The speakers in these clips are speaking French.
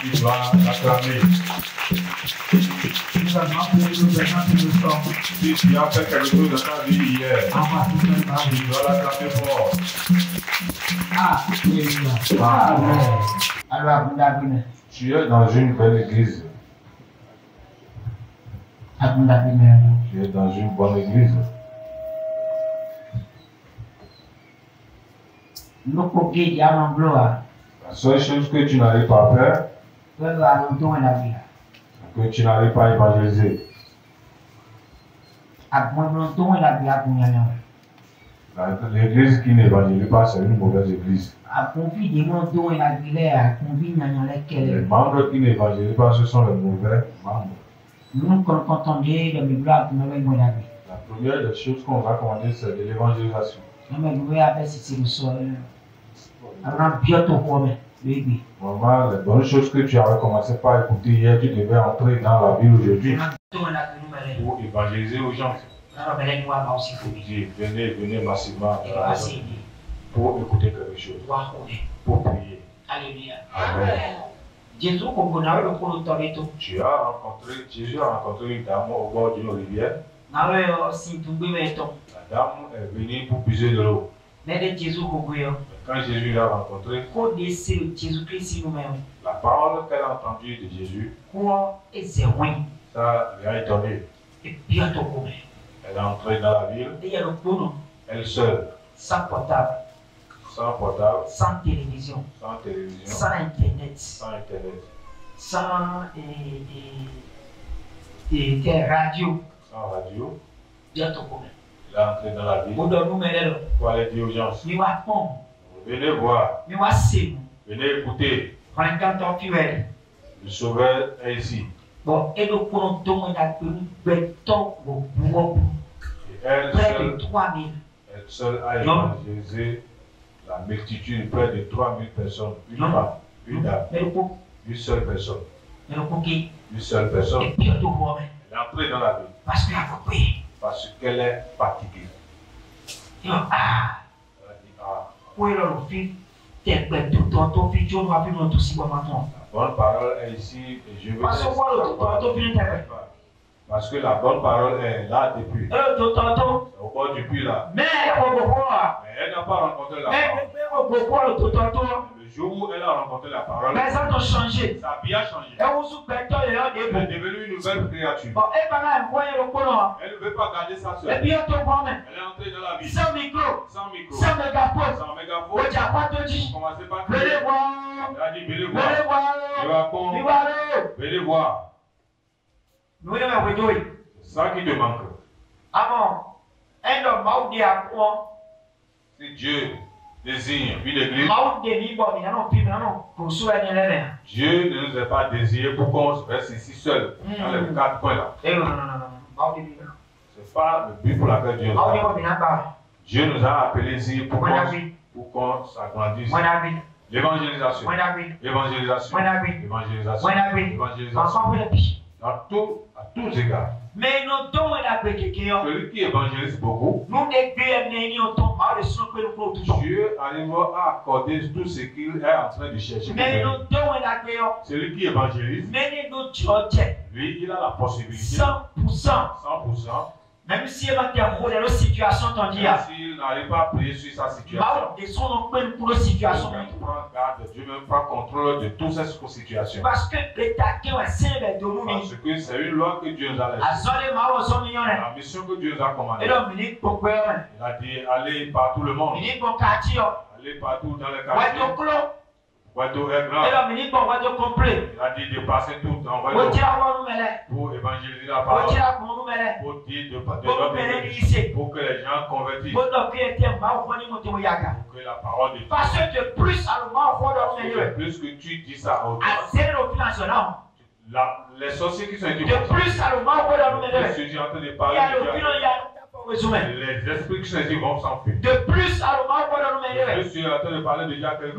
Il va acclamer. Si tu as fait quelque chose dans ta vie hier, tu dois l'acclamer fort. Tu es dans une belle église. Tu es dans une bonne église. La seule chose que tu n'arrives pas à faire, c'est que tu n'arrives pas à évangéliser. L'église qui n'évangélise pas, c'est une mauvaise église. Les membres qui n'évangélisent pas, ce sont les mauvais membres. La première des choses qu'on va commander, c'est de l'évangélisation. Maman, les bonnes choses que tu avais commencé par écouter hier, tu devais entrer dans la ville aujourd'hui pour évangéliser aux gens. Pour dire, venez massivement pour écouter quelque chose, pour prier. Alléluia. Amen. Jésus a rencontré Jésus a rencontré une dame au bord d'une rivière. La dame est venue pour puiser de l'eau. Quand Jésus l'a rencontré, la parole qu'elle a entendue de Jésus, ça lui a étonné. Elle est entrée dans la ville, elle seule, sans portable, sans télévision, sans internet, sans radio. Elle est entrée dans la ville pour aller dire aux gens, venez voir, venez écouter, le Sauveur est ici. Et elle seule a évangélisé la multitude, près de 3000 personnes, une femme, une dame, une seule personne. Une seule personne. Elle est entrée dans la ville parce qu'elle est fatiguée. Elle a dit, la bonne parole est ici et je veux parce que la bonne parole est là depuis. Au bord du puits là. Mais elle n'a pas rencontré la parole. Le Le jour où elle a rencontré la parole, les gens ont changé. sa vie a changé. Et vous souffrez Elle est devenue une nouvelle créature. bon, et pendant un moyen le colon. Elle ne veut pas garder sa Et soeur. puis on te voit même. Elle est entrée dans la vie. Sans micro. Sans micro. Sans mégaphone. Sans mégaphone. Vous n'avez pas tout dit. Commencez par Venez crier. voir. Elle a dit, venez Venez voir. voir. Tu vas con. Venez voir. Venez voir. Nous sommes venus. C'est ça qui te manque. Ah bon. Un homme m'a dit à quoi? Si Dieu désigne une église, Dieu ne nous a pas désiré pour qu'on reste ici seul, dans les quatre coins là. C'est pas le but pour laquelle Dieu nous a. Dieu nous a appelés ici pour qu'on s'agrandisse. L'évangélisation. L'évangélisation. L'évangélisation. L'évangélisation. À tous égards. Mais nous donnons la bénédiction. Celui qui évangélise beaucoup, Dieu arrive à accorder tout ce qu'il est en train de chercher. Mais nous donnons la bénédiction. Celui qui évangélise, lui, il a la possibilité 100%. 100%. Même si elle a des rôles dans la situation, Même s'il n'arrive pas à prier sur sa situation, Dieu même prend contrôle de toutes ces situations. parce que c'est une loi que Dieu nous a laissée. La mission que Dieu nous a commandée. Il a dit allez par tout le monde. Allez partout dans les quartiers. Wato est grand. Il a dit de passer tout dans Wato pour évangéliser la parole, pour dire de pour que les gens convertissent, pour que la parole de Dieu. Parce que de plus que tu dis ça aux les sorciers qui sont ici, je suis en train de parler les esprits qui sont ici vont s'enfuir. de plus, Je suis en train de parler déjà quelqu'un.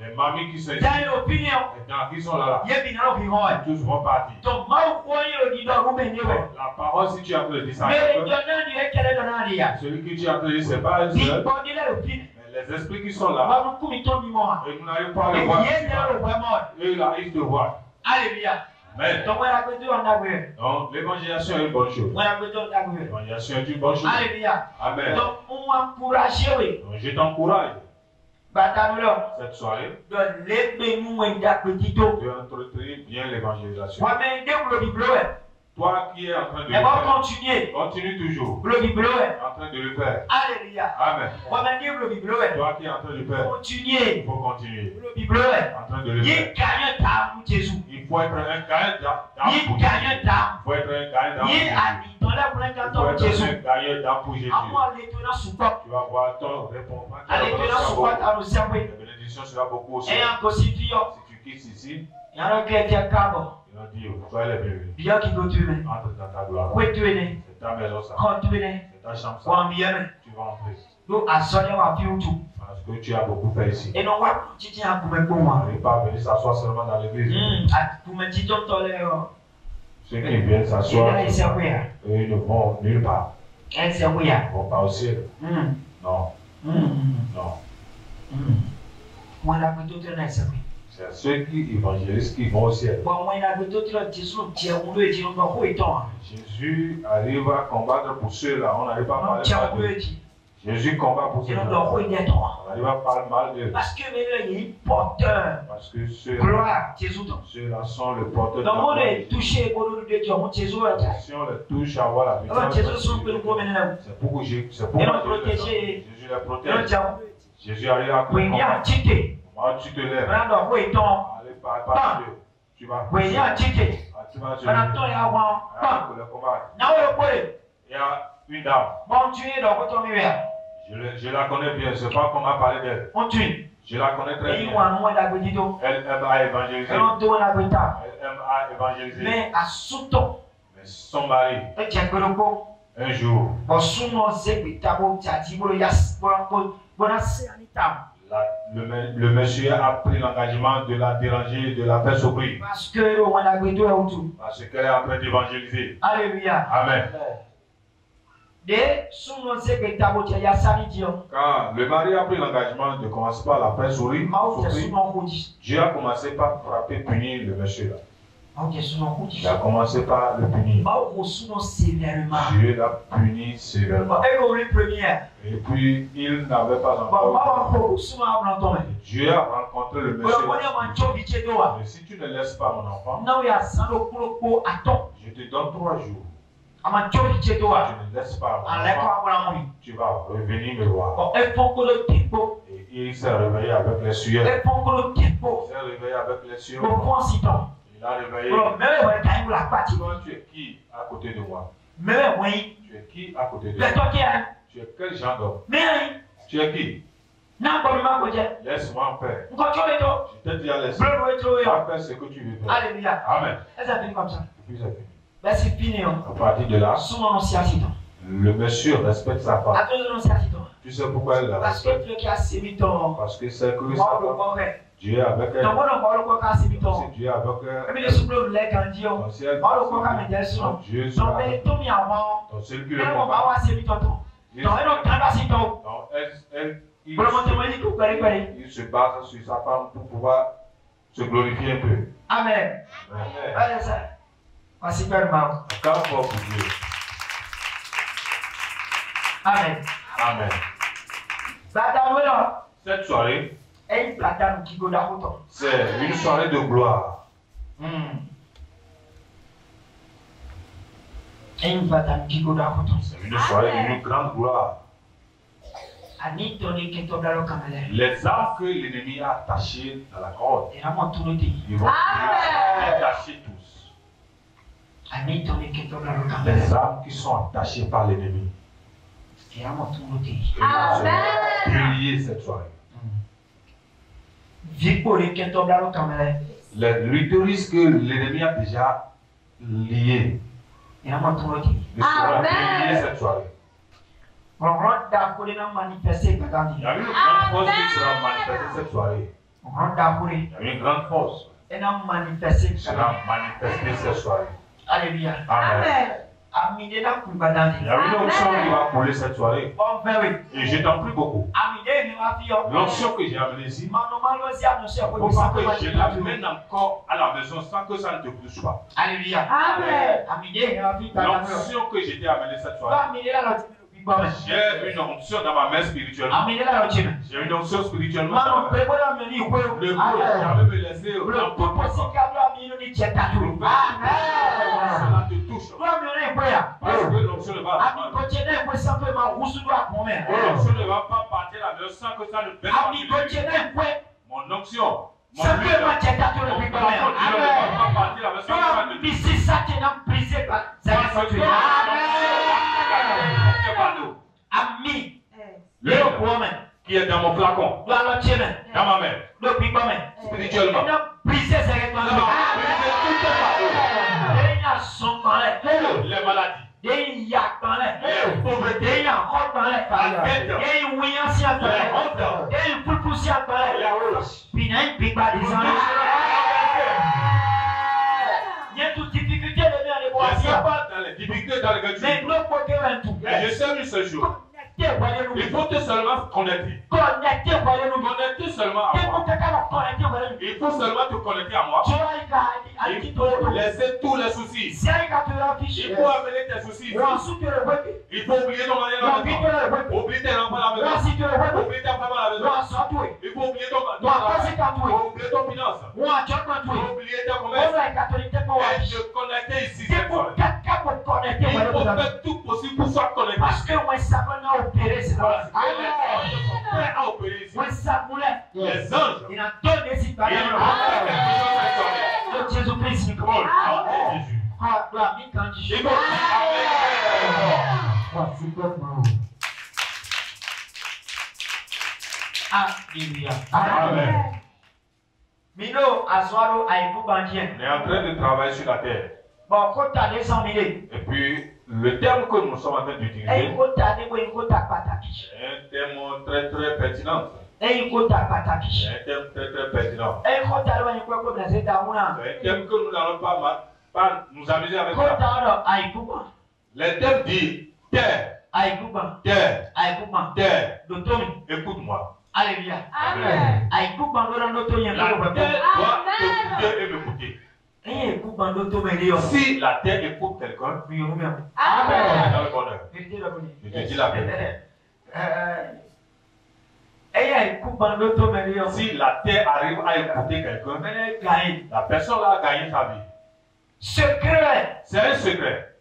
Les mamies qui sont ici, les gens qui sont là, tous vont partir. Donc, la parole, si tu as en train de dire ça, celui qui tu as en train de dire, c'est pas un seul. Mais les esprits qui sont là, et nous n'arrivons pas à les voir. Eux, là, ils te voient. Alléluia. Amen. Donc, l'évangélisation est une bonne chose. L'évangélisation est une bonne chose. Alléluia. Amen. Donc, on encourage. Donc, je t'encourage cette soirée de entretenir bien l'évangélisation. Toi qui es en train de le faire, continue toujours en train de le faire. Alléluia. Amen. Toi qui es en train de le faire, il faut continuer en train de le faire. Il faut être un gagnant d'âme pour Jésus. Il faut être un gagnant pour Jésus. Tu vas voir ton réponse. La bénédiction sera beaucoup aussi. Si tu quittes ici, il a dit, sois les bienvenus. Entre dans ta gloire. C'est ta maison, ça. C'est ta chambre, ça. Tu vas entrer. Parce que tu as beaucoup fait ici. Et non, Tu n'es pas venu s'asseoir seulement dans l'église. Ceux qui viennent s'asseoir, eux ne vont nulle part. Ils ne vont pas au ciel. Non. Non. C'est ceux qui évangélisent qui vont au ciel. Jésus arrive à combattre pour ceux-là. On n'arrive pas à parler mal d'eux. Jésus combat pour ceux-là. On n'arrive pas à parler mal d'eux. Parce que porteur. Parce que ceux-là sont le porteur de la gloire. Si on les touche à voir la victoire, c'est pourquoi Jésus les protège. Jésus arrive à combattre. Moi, tu te lèves. Allez, par Dieu. Tu vas coucher. Tu vas te lever. Pour le combat. Il y a une dame. Je la connais bien. Je ne sais pas comment parler d'elle. Je la connais très bien. Elle aime à évangéliser. Elle aime à évangéliser. Mais son mari, un jour, le monsieur a pris l'engagement de la déranger, de la faire souffrir. Parce qu'elle est en train d'évangéliser. Alléluia. Amen. Quand le mari a pris l'engagement de commencer par la faire souffrir, Dieu a commencé par frapper, punir le monsieur là. Il a commencé par le punir. Dieu l'a puni sévèrement. Et puis il n'avait pas encore. Dieu a rencontré le monsieur. Mais si tu ne laisses pas mon enfant, je te donne 3 jours. Tu ne laisses pas mon enfant, tu vas revenir me voir. Et il s'est réveillé avec les sueurs. Il s'est réveillé avec les sueurs. Il a réveillé. Toi, tu es qui à côté de moi? Tu es qui à côté de moi? Tu es quel genre d'homme? Tu es qui? Laisse-moi en paix. Je te dis à laisser. Fais ce que tu veux faire. Alléluia. Amen. Et puis c'est fini. C'est fini. À partir de là, le monsieur respecte sa femme. Tu sais pourquoi elle la respecte? Parce que c'est que sa femme. Dieu est avec elle. C'est Dieu est avec elle. Donc si elle Dieu sera avec elle. Donc celui qui le combat. Donc il se base sur sa femme pour pouvoir se glorifier un peu. Amen. Encore pour Dieu. Amen. Amen. Cette soirée, c'est une soirée de gloire. C'est une soirée d'une grande gloire. Les armes que l'ennemi a attachées à la corde, ils vont les attacher tous. Les armes qui sont attachées par l'ennemi. Priez cette soirée. Les l'utéris que l'ennemi a déjà lié. Il sera prié cette soirée. Il y a une grande force qui sera manifestée cette soirée. Il y a une grande force qui sera manifestée cette soirée. Alléluia. Amen. Il y a une onction qui va couler cette soirée. Et je t'en prie beaucoup. L'onction que j'ai amenée ici, pour que je l'amène encore à la maison sans que ça ne te touche pas. Alléluia. L'onction que j'ai amenée cette soirée, j'ai une onction dans ma main spirituellement. J'ai une onction spirituellement dans ma main. Le mot jamais me laisser l'emporter. Cela te touche. Parce que l'onction ne va pas. L'onction ne va pas partir à la maison sans que ça ne baisse pas. Mon onction. Mon huile. Mon parfum, ne va pas partir à la maison sans que ça ne baisse pas. Qui est dans mon flacon, dans ma main, spirituellement. Les maladies, les pauvretés, la je sais une seule chose. Il faut te seulement connecter. Connecter seulement à moi. Il faut seulement te connecter à moi. Il faut laisser tous les soucis. Il faut amener tes soucis. Il faut oublier ton mari à la maison. Oublier tes enfants à la maison. Oublier ta femme à la maison. Il faut oublier ton oublier ton finance. Oublier ta commerce. Et te connecter ici cette soirée. Il faut faire tout possible pour soit connecté. Parce que les anges, Jésus-Christ, Alléluia. Amen. Mino Azwaro Aïkou Bandien. On est en train de travailler sur la terre. Bon, quand tu as 200 000. Et puis, le terme que nous sommes en train d'utiliser est un terme très très pertinent. C'est un terme très très pertinent. C'est un terme que nous n'allons pas nous amuser avec ça. Le terme dit terre. Terre. Terre. Écoute-moi. Alléluia. Amen. La terre doit t'écouter et m'écouter. Si la terre écoute quelqu'un, Amen. dans le bonheur. Je te dis la vérité. Si la terre arrive à écouter quelqu'un, la personne là a gagné sa vie. Secret. C'est un secret.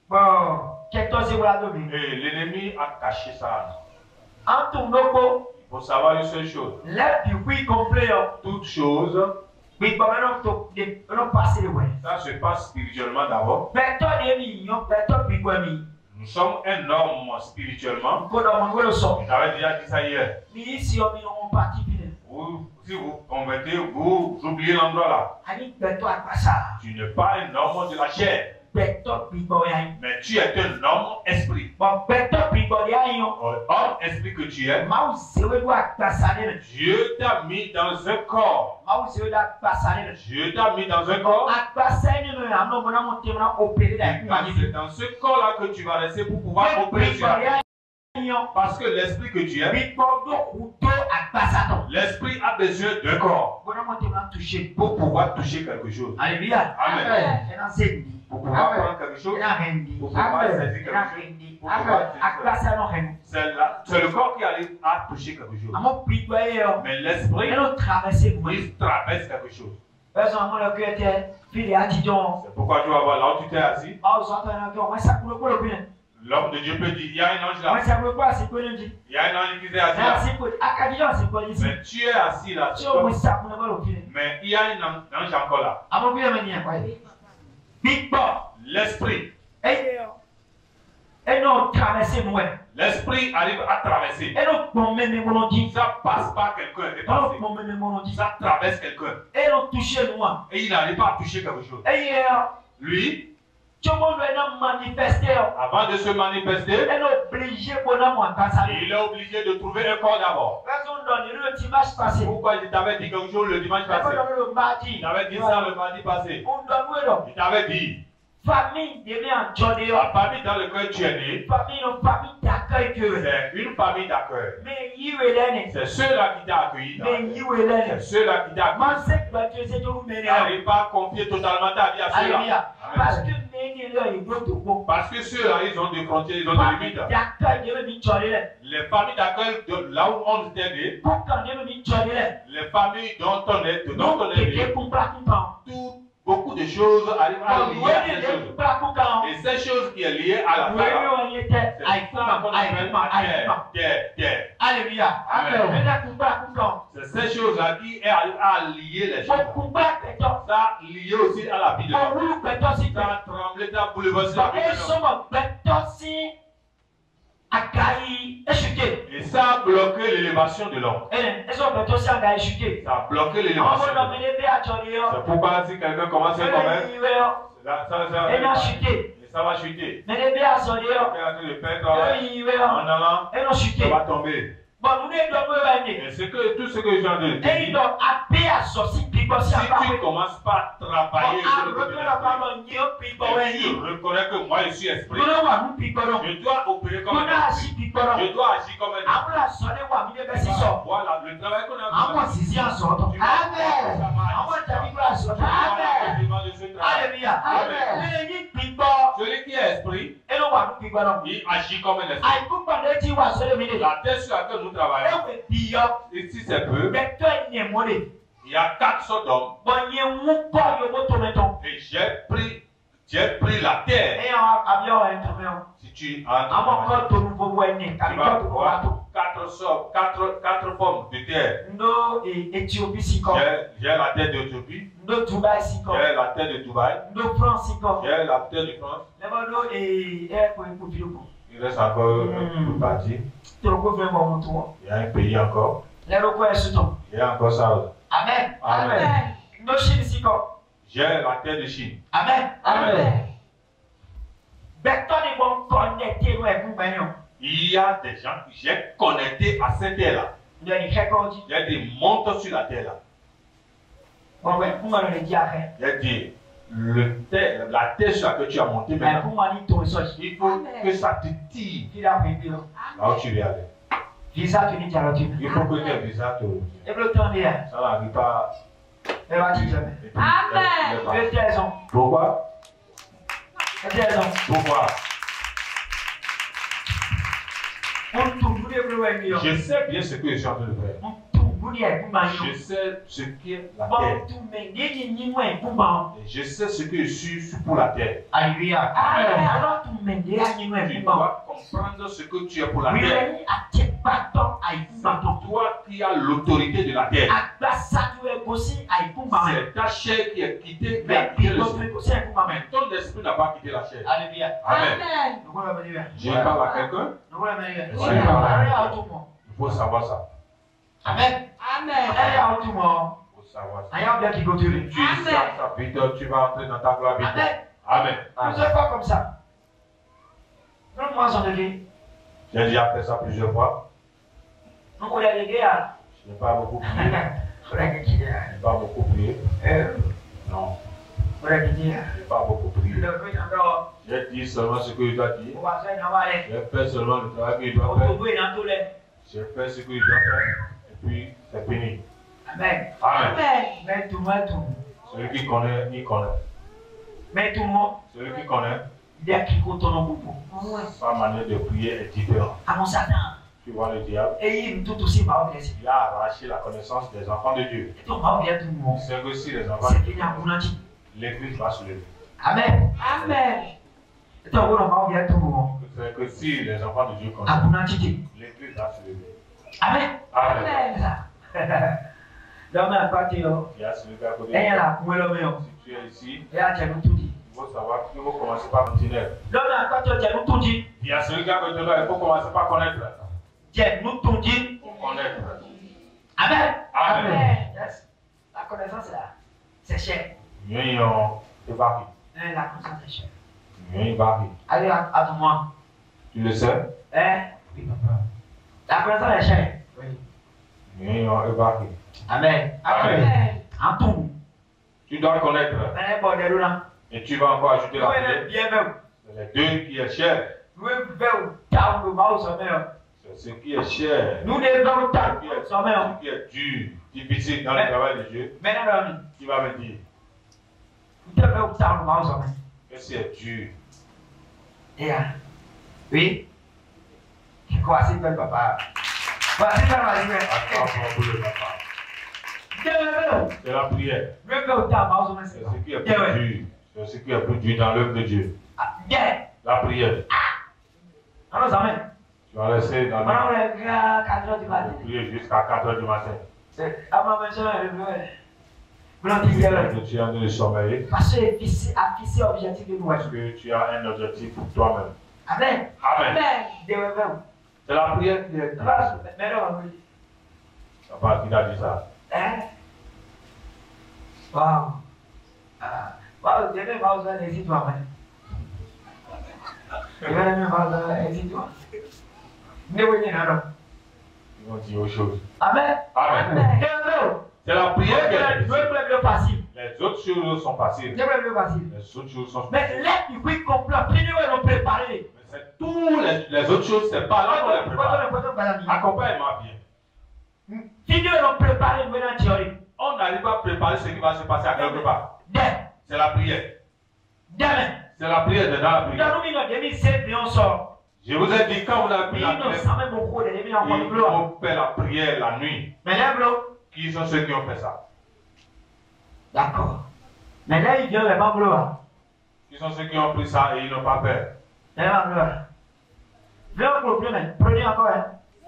Bon, Et l'ennemi a caché ça. en tout cas, Il faut savoir une seule chose. Toute chose, ça se passe spirituellement d'abord. Nous sommes un homme spirituellement. J'avais déjà dit ça hier. Si vous convertez, vous oubliez l'endroit là. Tu n'es pas un homme de la chair. Mais tu es un homme esprit. Homme esprit que tu es, Dieu t'a mis dans un corps. Dieu t'a mis dans un corps. C'est dans ce corps-là que tu vas rester pour pouvoir opérer sur la terre. Parce que l'esprit que tu es, l'esprit a besoin d'un corps pour pouvoir toucher quelque chose. Alléluia. Amen. Pour pouvoir prendre quelque chose, pour pouvoir saisir quelque chose, pour pouvoir c'est le corps qui arrive à toucher quelque chose. Mais l'esprit, il traverse quelque chose. C'est pourquoi tu vas voir là où tu t'es assis. L'homme de Dieu peut dire, il y a un ange là. Il y a un ange qui est assis là. Mais tu es assis là. Mais il y a un ange encore là. L'esprit. L'esprit arrive à traverser. Ça passe par quelqu'un. Ça traverse quelqu'un. Et il n'arrive pas à toucher quelque chose. Lui, avant de se manifester, il est obligé de trouver un corps d'abord. Pourquoi je t'avais dit quelque chose le dimanche passé? Il t'avait dit ça le mardi passé. Il t'avait dit. Famille devient la famille dans laquelle tu es né, c'est une famille d'accueil. C'est ceux-là qui t'ont accueilli. C'est ceux-là qui t'ont accueilli. Tu n'arrives pas à confier totalement ta vie à ceux-là. Parce que ceux-là, ils ont des frontières, ils ont des limites. Les familles d'accueil, là où on était né, les familles dont on est né, beaucoup de choses arrivent à lier à ces choses. Et ces choses qui sont liées à la terre, c'est ça qu'on appelle terre. Alléluia. C'est ces choses-là qui arrivent à lier les choses. Ça lié aussi à la vie de l'homme. Ça a tremblé, ça a bouleversé la vie de l'homme. Et ça a bloqué l'élévation de l'homme. Ça a bloqué l'élévation de l'homme. C'est pourquoi si quelqu'un commence à commettre, ça va chuter. En allant, ça va tomber. Et tout ce que je viens de dire, si tu commences pas à travailler sur le côté d'esprit, tu reconnais que moi je suis esprit, je dois opérer comme un esprit, je dois agir comme un esprit. Voilà, le travail qu'on a fait. Celui qui est esprit, il agit comme un esprit. La terre sur laquelle nous travaillons, ici c'est peu, il y a 4 sortes d'hommes. Et j'ai pris la terre. Si tu entres, tu vas voir 4 formes de terre. J'ai la terre d'Éthiopie. J'ai la terre de Dubaï. J'ai la terre de France. Il reste encore une partie. Il y a un pays encore. Il y a encore ça. Amen. Amen. J'ai la terre de Chine. Amen. Amen. Il y a des gens que j'ai connectés à cette terre-là. Il y a des montres sur la terre-là. Il y a dit, la terre sur laquelle tu as monté maintenant, il faut que ça te tire là où tu veux aller. Il faut que tu aies un visa. Ça n'arrive pas. Elle va dire jamais. Amen. Pourquoi? Pourquoi? Je sais bien ce que je suis en train de faire. Je sais ce qu'est la terre. Et je sais ce que je suis pour la terre. Alléluia. Tu dois comprendre ce que tu es pour la terre. C'est toi qui as l'autorité de la terre. C'est ta chair qui est quittée. Mais ton esprit n'a pas quitté la chair. Alléluia. Amen. Je parle à quelqu'un. Il faut savoir ça. Amen. Amen. Il faut savoir ça. Tu sais ça, Victor, tu vas entrer dans ta gloire. Amen. Ne sois pas comme ça. J'ai déjà fait ça plusieurs fois. Je n'ai pas beaucoup prié. Je n'ai pas beaucoup prié. Non. Je n'ai pas beaucoup prié. J'ai dit seulement ce que je dois dire. J'ai fait seulement le travail que je dois faire. J'ai fait ce que je dois faire. Et puis, c'est fini. Amen. Amen. Celui qui connaît, il connaît. Celui qui connaît, sa manière de prier est différente. Tu vois le diable, il a arraché la connaissance des enfants de Dieu. C'est que si les enfants de Dieu, l'église va se lever. Amen. C'est que si les enfants de Dieu connaissent, l'église va se lever. Amen. Amen. Il y a celui qui est à côté. Si tu es ici, il faut savoir qu'il faut commencer par continuer. Il y a celui qui est à côté de toi, il faut commencer par connaître. Il faut connaître. Amen. Amen. Yes. La connaissance là, c'est cher. La La connaissance est chère. connaissance. Allez, attends-moi. Tu le sais? Oui, papa. La connaissance est chère. Oui. Amen. Amen. En tout. Tu dois connaître. Et tu vas encore ajouter la prière. C'est les deux qui est cher. C'est ce qui est cher. Ce qui est dur, difficile dans le travail de Dieu. Tu vas me dire. Que c'est dur. Oui. Voici le papa. Voici le papa. C'est la prière. C'est ce qui est plus dur. C'est ce qui est plus dur dans l'œuvre de Dieu. La prière. Tu vas laisser dans le prier jusqu'à 4 h du matin. Tu es en train de sommeiller. Parce que Tu as un objectif pour toi-même. Amen. Amen. C'est la prière qui est grâce. Papa, qui a dit ça? Wow, Dieu m'a besoin d'hésiter-toi. Dieu m'a besoin d'hésiter-toi. Ils vont dire autre chose. Amen. Amen. C'est la prière qui est facile. Les autres choses sont faciles. Dieu m'a facile. Les autres choses sont Mais les qui comprennent, nous nous préparer. Mais c'est tous les autres choses, c'est pas là qu'on les prépare. Accompagne-moi bien. Si Dieu nous prépare, nous allons théorie. On n'arrive pas à préparer ce qui va se passer à quelque part. C'est la prière. C'est la prière de dans la prière. Je vous ai dit quand vous avez pris la prière, il faut faire la prière la nuit. Qui sont ceux qui ont fait ça? D'accord. Mais là, il vient les membres. Qui sont ceux qui ont pris ça et ils n'ont pas fait? Les membres. Prenez encore.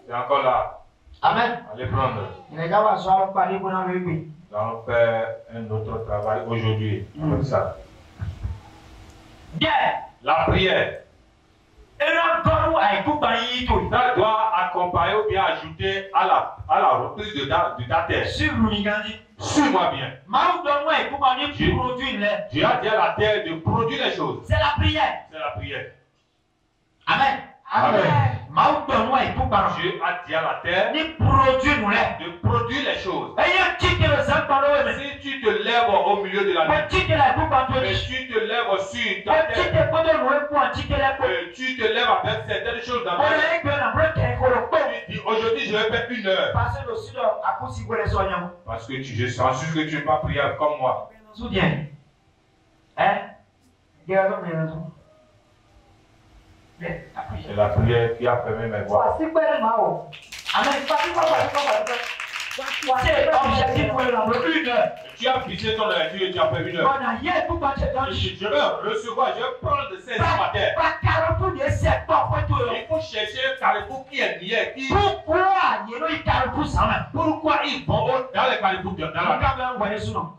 C'est encore là. Amen. Allez prendre. Les gars vont s'en parler pour nous. Nous allons faire un autre travail aujourd'hui avec ça. La prière. Ça doit accompagner ou bien ajouter à la reprise de ta terre. Suis-moi bien. Dieu a dit à la terre de produire les choses. C'est la prière. C'est la prière. Amen. Amen. Dieu a dit à la terre de produire les choses. Si tu te lèves au milieu de la nuit, et tu te lèves sur ta terre, tu te lèves avec certaines choses dans ta vie. Aujourd'hui, je vais faire 1 heure. Parce que je sens juste que tu n'es pas prié comme moi. Souviens. Hein? C'est la prière qui a fermé mes voix. C'est objectif pour le 1 heure. Tu as fixé ton électrique et tu as fait 1 heure. Je vais recevoir, je vais prendre de ces matin. Il faut chercher un carrefour qui est lié. Pourquoi ils vont dans les carrefours dans la vie?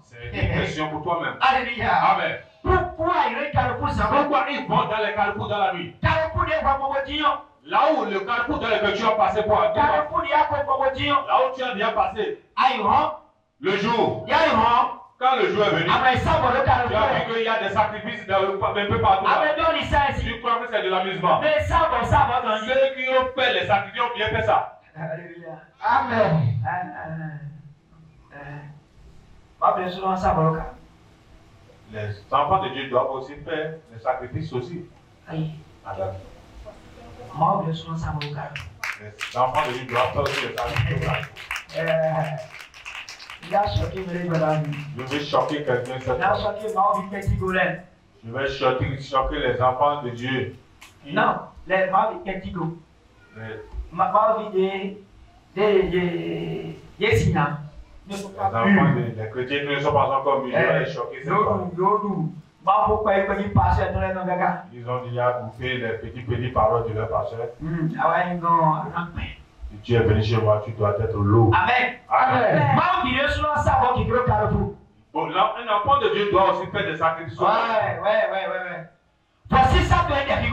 C'est une question pour toi-même. Alléluia. Amen. Pourquoi ils vont dans les carrefours dans la nuit? Là où le carrefour dans lequel tu as passé pour un là où tu as déjà passé le jour, quand le jour est venu, tu as vu qu'il y a des sacrifices un peu partout là. Tu crois que c'est de l'amusement? Ceux qui ont fait les sacrifices ont bien fait ça. Amen. Les enfants de Dieu doivent aussi faire les sacrifices aussi. Les enfants de Dieu doivent faire aussi les sacrifices. Il a choqué mes amis. Je vais choquer quelqu'un cette Il a choqué petit golem. Je vais choquer les enfants de Dieu. Non, les petits go. Les enfants les chrétiens ne sont pas encore mis. Je vais les choquer cette fois. Ils ont déjà bouffé les petits paroles de leur pasteur. Si tu es venu chez moi, tu dois être lourd. Amen. Amen. Bon, un enfant de Dieu doit aussi faire des sacrifices. Ouais. Voici ça peut être des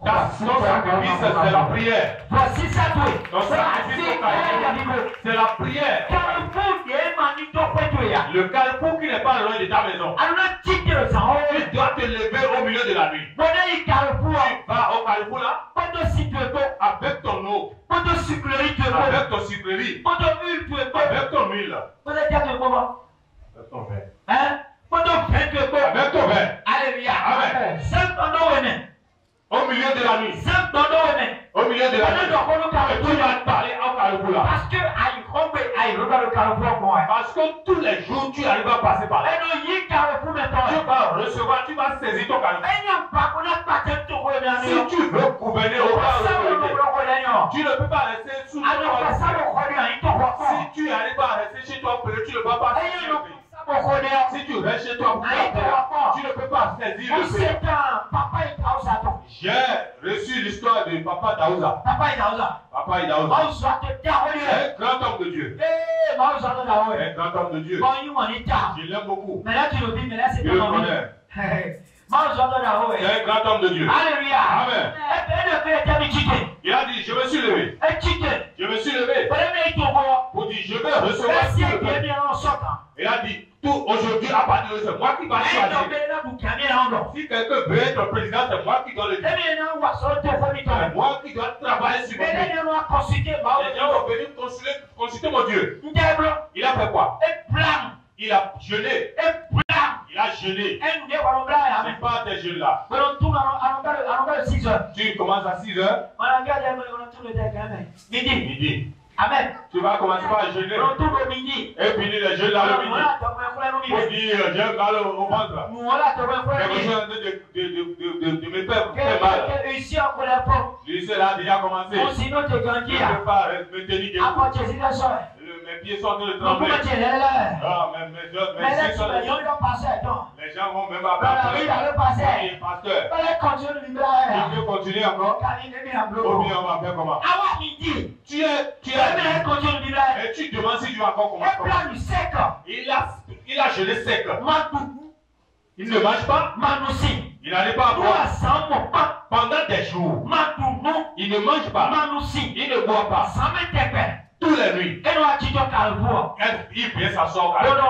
Ton sacrifice, c'est la prière. Voici ça peut Ton sacrifice, c'est la prière. Le carrefour qui n'est pas loin de ta maison. Tu dois te lever au milieu de la nuit. Tu vas au carrefour là avec ton eau, avec ton sucrerie, avec ton huile, avec ton vin. Avec ton vin. Alléluia. Amen. Au milieu de la nuit. Au milieu de la nuit. Tu vas parler au carrefour là. Parce que tous les jours tu arrives à passer par là. Tu vas recevoir, tu vas saisir ton carrefour. Si tu veux gouverner au carrefour, tu ne peux pas rester sous ton carrefour. Si tu arrives à rester chez toi, tu ne peux pas saisir le pays. Si tu restes chez toi, tu ne peux pas saisir le pays. J'ai reçu l'histoire de Papa Daouza. Papa Daouza. Un grand homme de Dieu. Un grand homme de Dieu. Je l'aime beaucoup. Je le connais. C'est un grand homme de Dieu. Alléluia. Amen. Il a dit, je me suis levé. Je me suis levé pour dire, je vais recevoir tout le peuple. Il a dit, tout aujourd'hui à partir de c'est moi qui va choisir. Si quelqu'un veut être président, c'est moi qui dois le dire. C'est moi qui dois travailler sur mon Dieu. Les gens vont venir consulter mon Dieu. Il a fait quoi? Il a jeûné. Il a jeûné. C'est pas des jeûnes là. Tu commences à 6 heures. Midi. Amen. Tu vas commencer par jeûner. Et finir les jeûnes là le midi. Pour dire, j'ai mal au ventre. Quelque chose de me fait mal. Lui, c'est là déjà commencé. Je ne peux pas me tenir debout. Mes pieds sont en train de trembler. Ah, mes pieds sont les gens vont même pas passer. Pasteur, tu veux continuer encore? Ou bien on va faire comment? Tu es et tu demandes si tu vas encore commencer. Il a jeûné sec. Il ne mange pas. Il n'allait pas boire. Pendant des jours. Il ne mange pas. Il ne boit pas. Tous les nuits. Il vient s'asseoir au carrefour.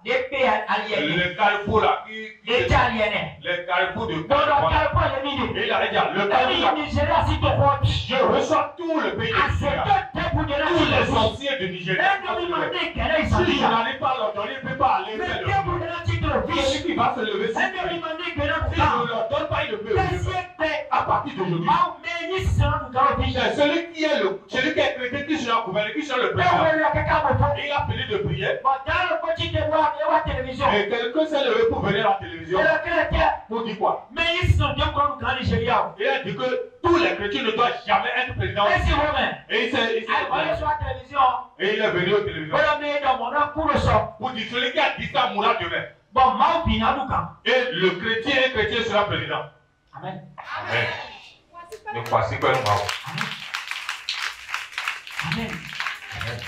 Le carrefour là. Les carrefours de et il a dit, le carrefour. Je reçois tout le pays de Nigeria. Tous les sorciers de Nigeria. Si je n'arrive pas à leur donner, il ne peut pas aller faire le celui qui va se lever, si je ne leur donne pas, il ne peut. À partir d'aujourd'hui, c'est celui qui est chrétien qui sera gouverné, qui sera le président. Il a fini de prier. Et quelqu'un s'est levé pour venir à la télévision. Pour dire quoi? Il a dit que tous les chrétiens ne doivent jamais être présidents. Et il est venu aux télévisions pour dire celui qui a dit ça mourra demain. Et le chrétien sera président. Amen. Amen. Ne croissez pas le mal. Amen. Amen.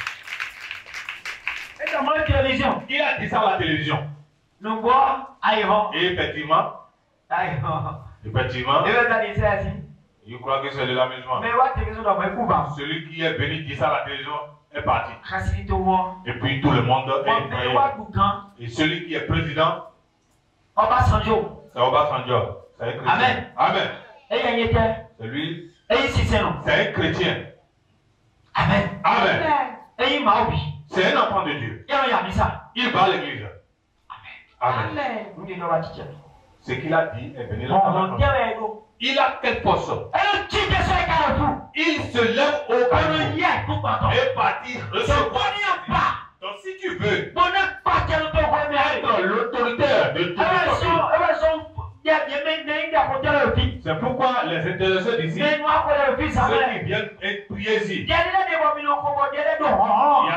Il a dit ça à la télévision. Et effectivement, je crois que c'est de l'amusement. Celui qui est venu dire ça à la télévision est parti. Et puis tout le monde est effrayé. Et celui qui est président, c'est Obasanjo. Amen. Amen. C'est lui. C'est un chrétien. Amen. Amen. C'est un enfant de Dieu. Il va à l'église. Amen. Amen. Ce qu'il a dit est venu dans il a quel poste? Il se lève au carreau et partir recevoir. Donc si tu veux être l'autoritaire de tout c'est pourquoi les intéressés d'ici, ceux qui viennent prier ici, il y a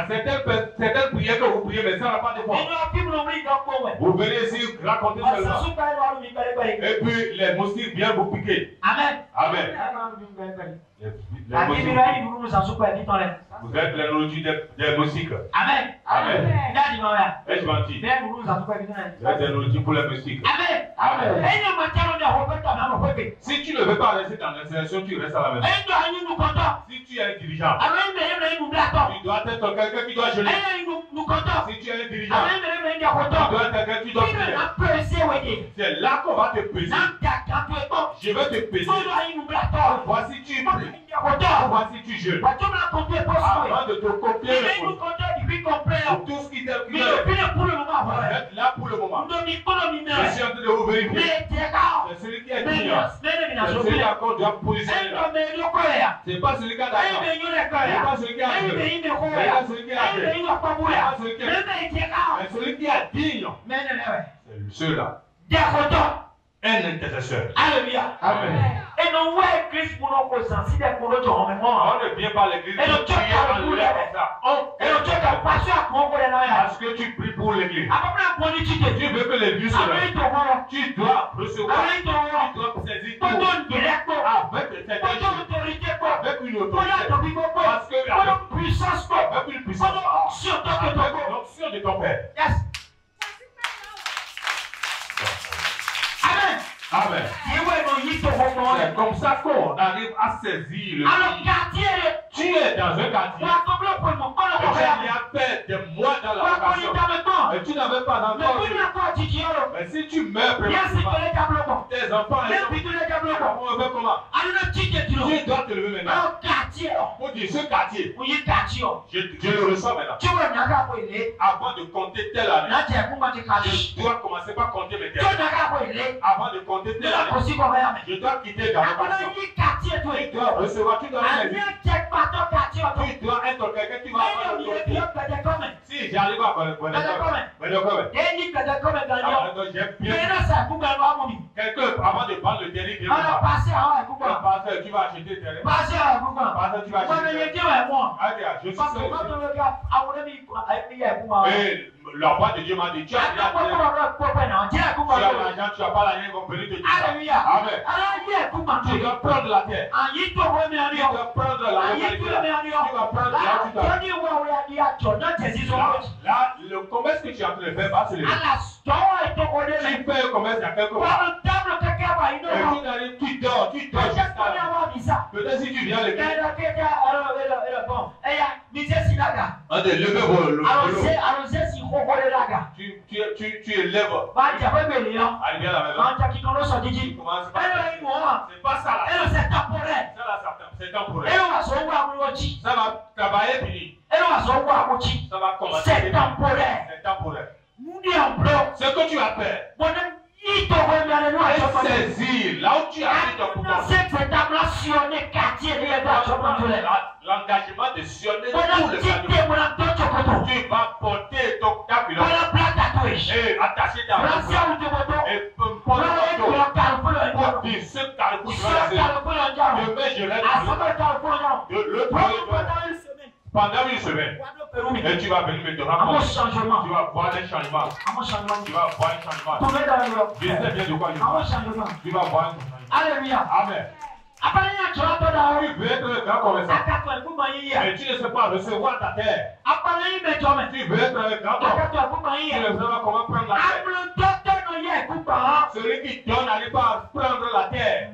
certaines prières que vous priez, mais ça n'a pas de foi. Vous venez ici raconter seulement. Et puis les moustiques viennent vous piquer. Amen. Amen. Vous êtes les nourritures des moustiques. Amen. Amen. Est-ce menti? Vous êtes des nourritures pour les moustiques. Amen. Amen. Si tu ne veux pas rester dans l'installation, tu restes à la maison. Si tu es un dirigeant, tu dois être quelqu'un qui doit geler. Si tu es un dirigeant, tu dois être quelqu'un qui doit prier. C'est là qu'on va te peser. Je vais te peser. Voici tu pries. Voici tu jeûnes. Avant de te copier pour tout ce qui t'est pris. Être là pour le moment. Je suis en train de vous vérifier. C'est celui qui est digne. C'est celui qui doit positionner là. C'est pas celui qui a d'argent. C'est pas celui qui a d'argent. C'est pas celui qui a d'argent. C'est pas celui qui a d'argent. Mais celui qui est digne. C'est celui-là. Un intercesseur. Alléluia. Amen. Et non, ouais, Christ pour nos consciences, si des pour notre on ne vient pas à l'église. Et le Dieu qui a pour les parce que tu pries pour l'église. Tu veux que l'église se lève. Tu dois recevoir. Tu dois saisir tout. Avec une autorité. Parce que avec une puissance. Avec l'onction de ton Père. Yes. Amen. Amen. C'est comme ça qu'on arrive à saisir le quartier. Tu es dans un quartier. Il y a fait des mois dans la location. Et tu n'avais pas d'enfant. Mais si tu meurs prématurément, tes enfants, on va comment? Tu dois te lever maintenant. Pour dire ce quartier. Je le reçois maintenant. Avant de compter telle année. Je dois commencer par compter mes terres. Avant de compter telle année. Je dois quitter la location. Tu dois recevoir, tu dois faire. Tu dois être quelqu'un qui va avoir l'autorité. Si j'arrive à quelqu'un avant de prendre le terrain, tu vas acheter le terrain. Tu vas acheter. Je suis et la voix de Dieu m'a dit, tu as l'argent, tu n'as pas l'argent, ils vont venir te dire. Amen. Tu dois prendre la terre. Tu dois prendre la localité. Tu dois prendre là, le commerce que tu es en train de faire va se lever. Tu fais un commerce à quelque part. Et tu n'arrives, tu dors jusqu'à peut-être si tu viens à l'église. On te lève le tu élèves. Allez bien à la maison. Tu commences par c'est pas ça là. C'est temporaire. Ça va travailler fini. Ça va commencer. C'est temporaire. C'est temporaire. Ce que tu as fait. Et saisir là où tu as mis ton pouvoir. L'engagement de sillonner tout le cadeau. Tu vas porter ta pilote et attacher ta main et prendre ton dos. Pour dire ce carrefour demain je lève le pendant une semaine. Et tu vas venir me te rendre. Tu vas voir des changements. Tu vas voir un changement. Je sais bien de quoi je parle. Tu vas voir un changement. Alléluia. Amen. Tu veux être un grand commerçant. Mais tu ne sais pas recevoir ta terre. Tu veux être un grand homme. Tu ne sais pas comment prendre la terre. Celui qui donne n'arrive pas à prendre la terre.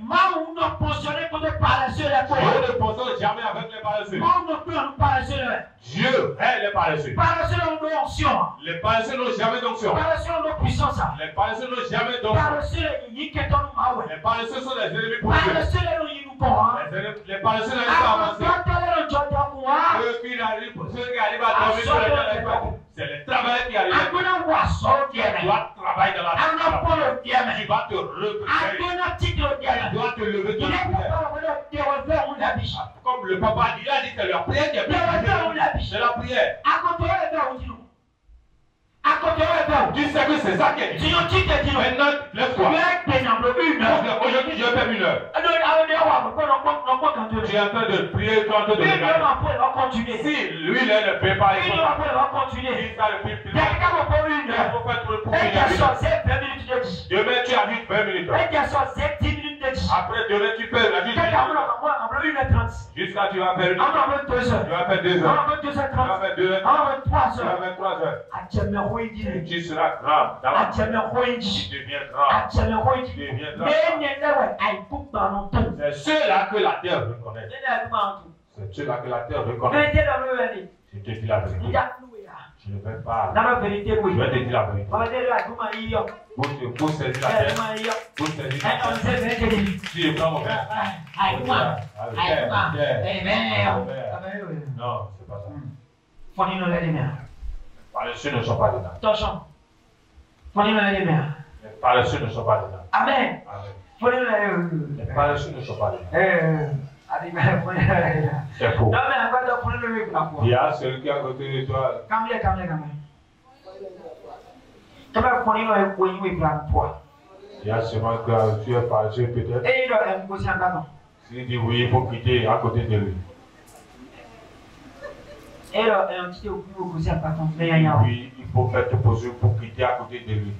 Dieu ne possède jamais avec les paresseux. Dieu est les paresseux. Les paresseux n'ont jamais d'onction. Les paresseux n'ont jamais d'onction. Les paresseux sont les ennemis pour Dieu. Les paresseux n'arrivent pas à avancer. Ceux qui arrivent à dormir sur les terres, c'est les travailleurs qui arrivent. Tu dois travailler dans la terre. Tu vas te représenter. Tu dois te lever de la prière. Comme le papa dit, il a dit que leur prière est bien. C'est la prière. Tu sais que c'est ça qui est dit. Maintenant, lève-toi. Aujourd'hui, je vais faire 1 heure. Tu es en train de prier, tu es en train de regarder. Si lui, il est le préparé, il va le plus. Il faut faire tout le pour finir. Demain, tu as juste 20 minutes. Après, demain, tu fais la juste 1h30. Jusqu'à tu vas faire 1 heure. Tu vas faire 2 heures. Tu vas faire 2 heures. Tu vas faire 3 heures. Tu seras grand. Tu deviens grand. Tu deviens grand. C'est ceux-là que la terre reconnaît. C'est ceux-là que la terre reconnaît. Je te dis la vérité. Je ne vais pas. Je vais te dire la vérité. Pour saisir la terre. Pour saisir la terre. Si je prends mon père. Non, c'est pas ça. Les paresseux ne sont pas dedans. Attention. Les paresseux ne sont pas dedans. Amen. Les paresseux ne sont pas dedans. C'est faux. Il y a celui qui est à côté de toi. Il y a seulement que tu es paresseux peut-être. S'il dit oui, il faut quitter à côté de lui. Oui, il faut faire te poser pour quitter à côté de lui.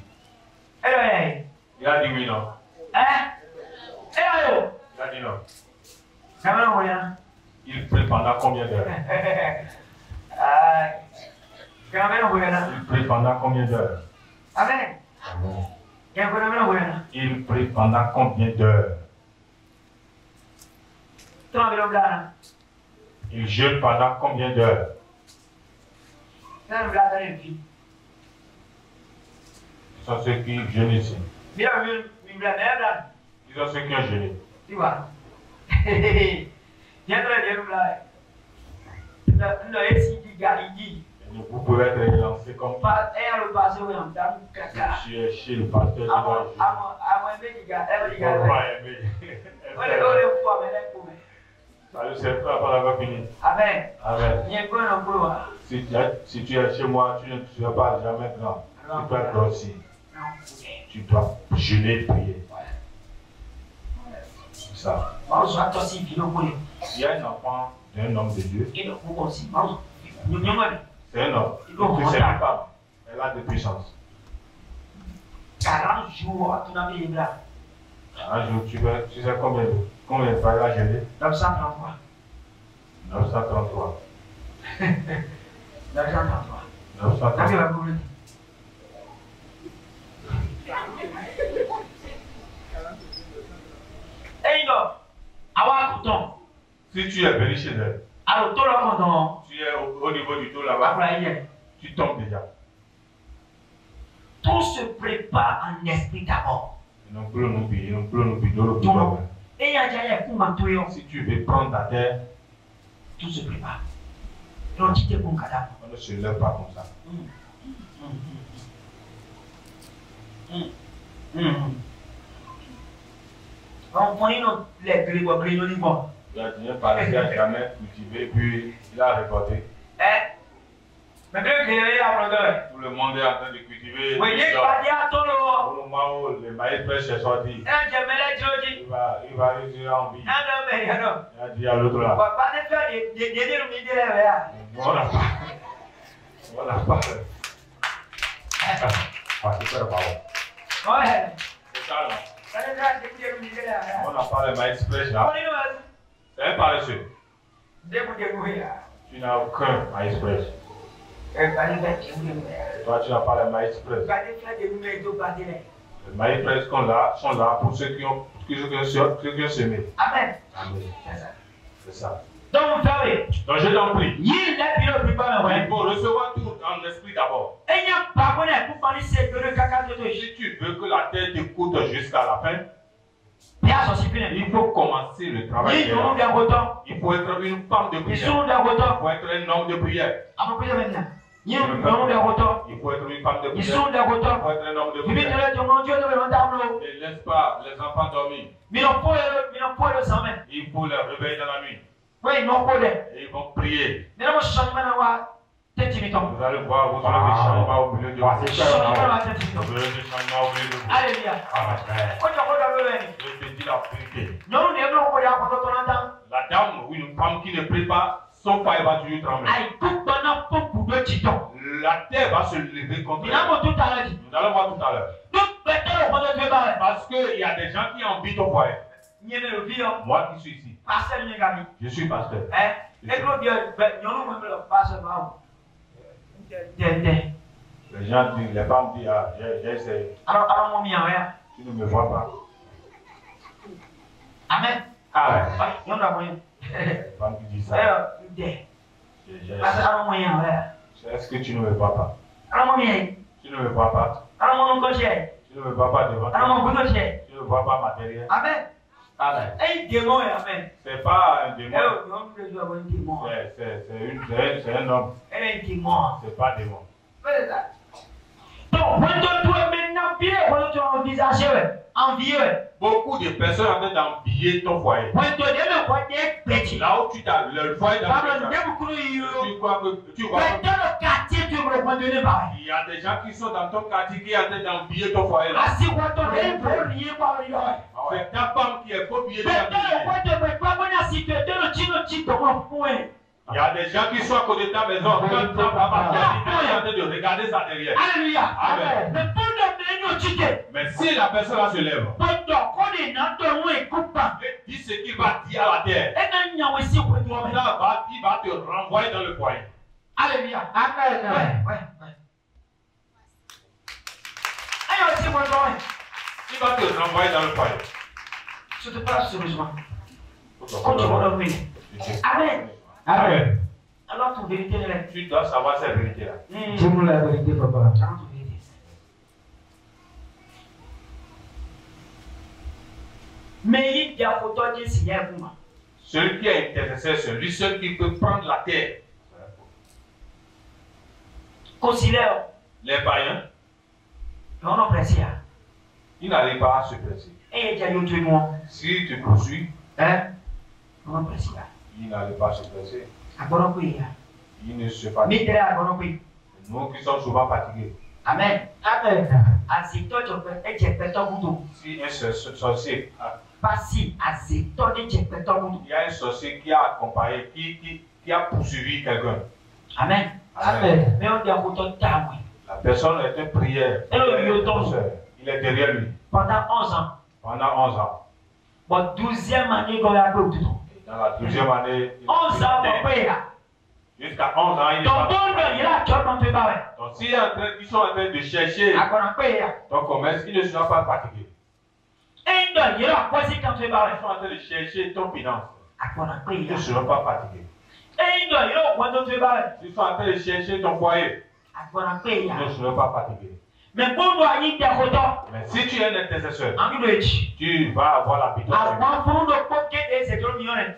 Il a dit oui, non. Il a dit non. Il prie pendant combien d'heures? Il prie pendant combien d'heures? Amen. Il prie pendant combien d'heures? Il jeûne pendant combien d'heures? Ce sont ceux qui jeûnent ici. Ils sont ceux qui ont jeûné. Vous pouvez être lancé comme tu es chez le pasteur. C'est pas fini. Amen. Amen. Si tu es chez moi, tu ne seras pas jamais grand. Tu peux grossir. Tu dois jeûner et prier. Ça. Il y a un enfant d'un homme de Dieu. C'est un homme. C'est une femme. Elle a de puissance. 40 jours, Un jour, tu sais combien de fois elle a jeûné? 933. 933. 933. 933. Si tu es venu chez elle, tu es au niveau du dos là-bas, tu tombes déjà. Tout se prépare en esprit d'abord. Si tu veux prendre ta terre, tout se prépare. On ne se lève pas comme ça. On prend les grillons. Il a dit par il a jamais cultivé, puis il a récolté. Mais tout le monde est en train de cultiver. Oui, il est parti à ton au moment où le maïs fraîche est sorti, il va réussir en vie. Il a dit à l'autre là. Voilà. C'est ça là. On n'a pas le maïs fraîche là. C'est un paresseux. Tu n'as aucun maïs fraîche. Toi, tu n'as pas le maïs fraîche. Les maïs fraîches sont là pour ceux qui ont semé. Amen. C'est ça. Donc, vous savez. Donc, je t'en prie. Il faut recevoir tout en esprit d'abord. Si tu veux que la terre t'écoute jusqu'à la fin, il faut commencer le travail. Il faut être une femme de prière. Il faut être un homme de prière. Il faut être une femme de prière. Il faut être un homme de prière. Et laisse pas les enfants dormir. Il faut les réveiller dans la nuit. Et ils vont prier. Vous allez voir, vous aurez des changements au milieu de vous. Vous aurez des changements au milieu de vous. Alléluia. Je te dis la vérité. La dame ou une femme qui ne prie pas, son foyer va toujours trembler. La terre va se lever contre elle. Nous allons voir tout à l'heure. Parce qu'il y a des gens qui envient ton foyer. Moi qui suis ici. Je suis pasteur. Les gens disent, les femmes disent, ah, j'ai essayé. Tu ne me vois pas. Amen. Ah ouais. Les femmes qui disent ça. Est-ce que tu ne me vois pas? Tu ne me vois pas? Tu ne me vois pas devant toi? Tu ne vois pas ma derrière? Amen. Amen. C'est pas un démon. C'est un homme. C'est pas un démon. Beaucoup de personnes en train d'envier ton foyer. Là où tu as le foyer dans tu vois il y a des gens qui sont dans ton quartier qui sont en train d'envier ton foyer là. C'est ta femme qui est copiée de il y a des gens qui sont à côté de ta maison. Quand tu vas partir, tu es en train de regarder ça derrière. Alléluia. Amen. Mais si la personne se lève, dis ce qu'il va dire à la terre. Il va te renvoyer dans le foyer. Alléluia. Amen. Il va te renvoyer dans le foyer. Je te parle sérieusement. Amen. Amen. Alors ton vérité est là. Tu dois savoir cette vérité-là. Dis-nous la vérité, papa. Mais il y a photo de Seigneur pour moi. Celui qui est intercesseur, c'est lui seul qui peut prendre la terre. Considère. Les païens, On a pressé. ils n'arrivent pas à se presser. Et il y a eu tout le monde. Si tu poursuis, On a pressé. ils n'arrivent pas à se presser. Ils ne se fatiguent. Nous qui sommes souvent fatigués. Amen. Amen. Si un sorcier, il y a un sorcier qui a accompagné, qui a poursuivi quelqu'un. Amen. Amen. Mais on dit à photo de La personne est en prière. Il est derrière lui. pendant 11 ans. Pendant 11 ans. Bon, 12e année qu'on a peu tout. Dans la 12e année, 11 ans, mon père. jusqu'à 11 ans, il est Donc, il a actuellement fait pareil. Donc, s'ils sont en train de chercher ton commerce, ils ne seront pas fatigués. Il a choisi quand tu es Ils sont en train de chercher ton finance. Ils ne seront pas fatigués. Ils sont en train de chercher ton foyer. Ils ne seront pas fatigués. Mais pour nous, il y a Mais si tu es un intercesseur, tu vas avoir la victoire.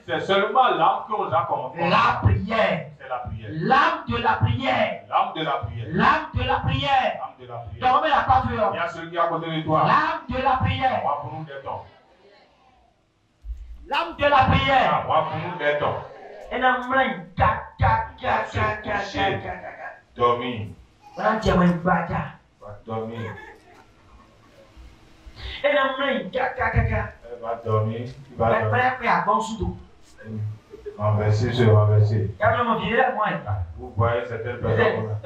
C'est seulement là qu'on a commencé. la prière. C'est la prière. L'âme de la prière. L'âme de la prière. L'âme de la prière. L'âme de la prière. Donc, on met la pâture. Il y a celui qui est à côté de toi. L'âme de la prière. Moi pour nous des temps. L'âme de la prière. Moi pour nous des temps. Et dans le monde, Dormir. voilà, tu as un bâtard. Va dormir. Et dans le monde, Elle va dormir. Il va dormir. après, à bon sous. Renverser, se renverser. Il y a vraiment bien là, moi. Vous voyez certaines personnes.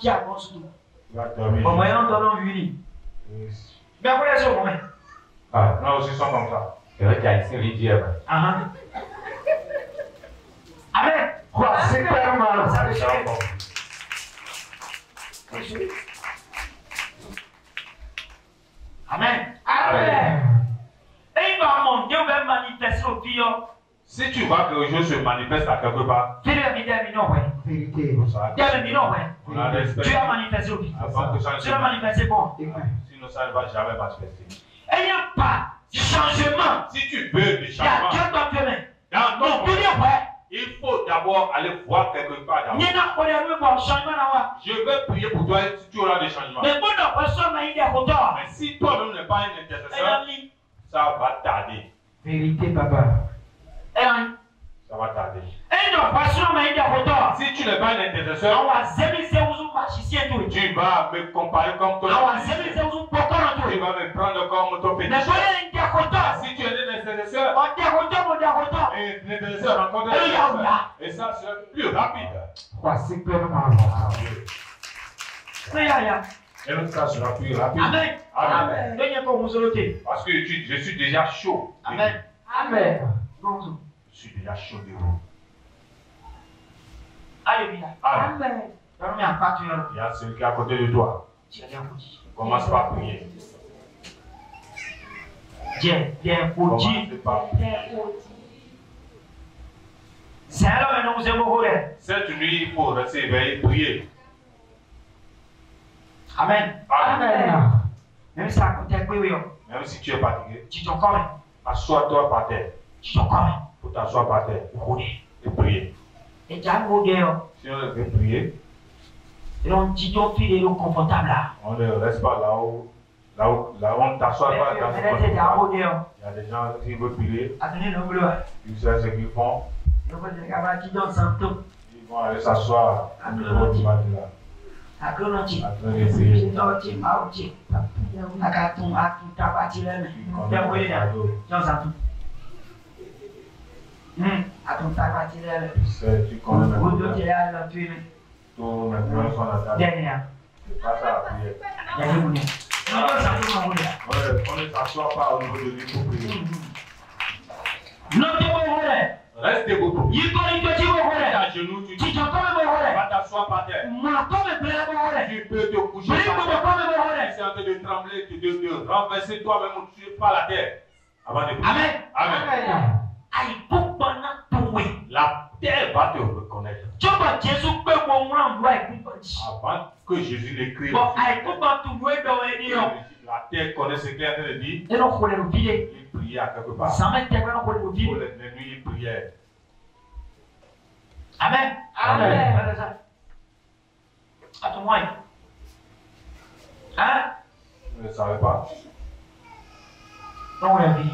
Qui a bon sous. Il va dormir. Bon, moi, on donne une mais après, c'est bon. Ah, non, aussi sont comme ça. C'est vrai qu'il y a ici rivière. Amen. Quoi, c'est pas mal. Ça veut C'est dire. encore. Amen. Amen. Et il va monter, il va manifester au pire. Si tu vois que quelque chose se manifeste à quelque part, Tu vas Vérité. ça on a respect. Tu vas manifester au pire. Avant que ça ne Tu se vas manifester bon. Sinon, ça ne va jamais manifester. Et il n'y a pas de changement. Si tu veux du Il y a changement, Dieu dans tes mains. dans Donc, ton tu dis, ouais. il faut d'abord aller voir quelque part d'abord. Il y a un changement là. Je vais prier pour toi si tu auras des changements. Mais bon, la personne m'a dit à côté. Mais si toi-même n'es pas un intercesseur, ça va tarder. Vérité, papa. Ça va tarder. Et la personne m'a dit à côté. Si tu n'es pas un intercesseur, tu vas me comparer comme ton Tu tu vas me prendre comme ton petit. Si tu es un intercesseur, un intercesseur rencontre un intercesseur. Et ça sera plus rapide. Quoi, c'est pas mal. Et donc ça sera plus rapide. Amen. Amen. Amen. Parce que je suis déjà chaud. Amen. Amen. Je suis déjà chaud de vous. Alléluia. Amen. Il y a celui qui est à côté de toi. Commence par prier. Commence par prier. Cette nuit, il faut rester éveillé, prier. Amen. Amen. Même si à côté de toi, Même si tu es fatigué, tu t'en connais. assois-toi par terre. Tu t'en connais. Faut t'asseoir par terre et prier. Et tu as un mot d'air. Si on veut prier, Et donc, tu t'en fais des lots confortables là. on ne reste pas là où on t'assoit pas dans Mais là, c'est un mot d'air. Il y a des gens qui veulent prier, Attendez, le bleu. ils savent ce qu'ils font, Le bleu, c'est un qui donne son temps. ils vont aller s'asseoir au niveau du matelas, À quoi l'on dit? en train de prier. Non, tu m'as dit. À quoi ton acte, ta partie là. Ils connaissent le cadeau. J'en sais tout. À ton ta partie là. Tu connais le Vous cadeau. deux, tu es là, là, tu es là. Tous mes frères sont à table. Dernière. C'est pas ça la prière. Il y a des boulets. Non, ça tout mon boulot. On ne s'assoit pas au niveau de lui pour prier. Non, tu es mon volet. Reste debout pour prier. Il connaît que tu es mon Tu volet. es à genoux, tu Tu t'en connais mon volet. vas t'asseoir par terre. Moi, comme un blé mon volet. Tu peux te coucher Bring par me terre. comme mon volet. Tu es en train de trembler, de renverser toi-même par la terre avant de prier. Amen. Amen. Aïe, pour pendant tout, oui. La terre va te reconnaître. Tu vois, Jésus peut mon rang, ouais, pour Avant que Jésus n'écrive, bon, aïe, pour pas tout, ouais, dans les lions. la terre connaît ce qu'il est en train de dire. Et donc, on est oublié. Il priait à quelque part. Sans mettre tes mains, on est Pour oublié. les nuits, il priait. Amen. Amen. Attends-moi. Hein? Vous ne savez pas. Donc, on est oublié.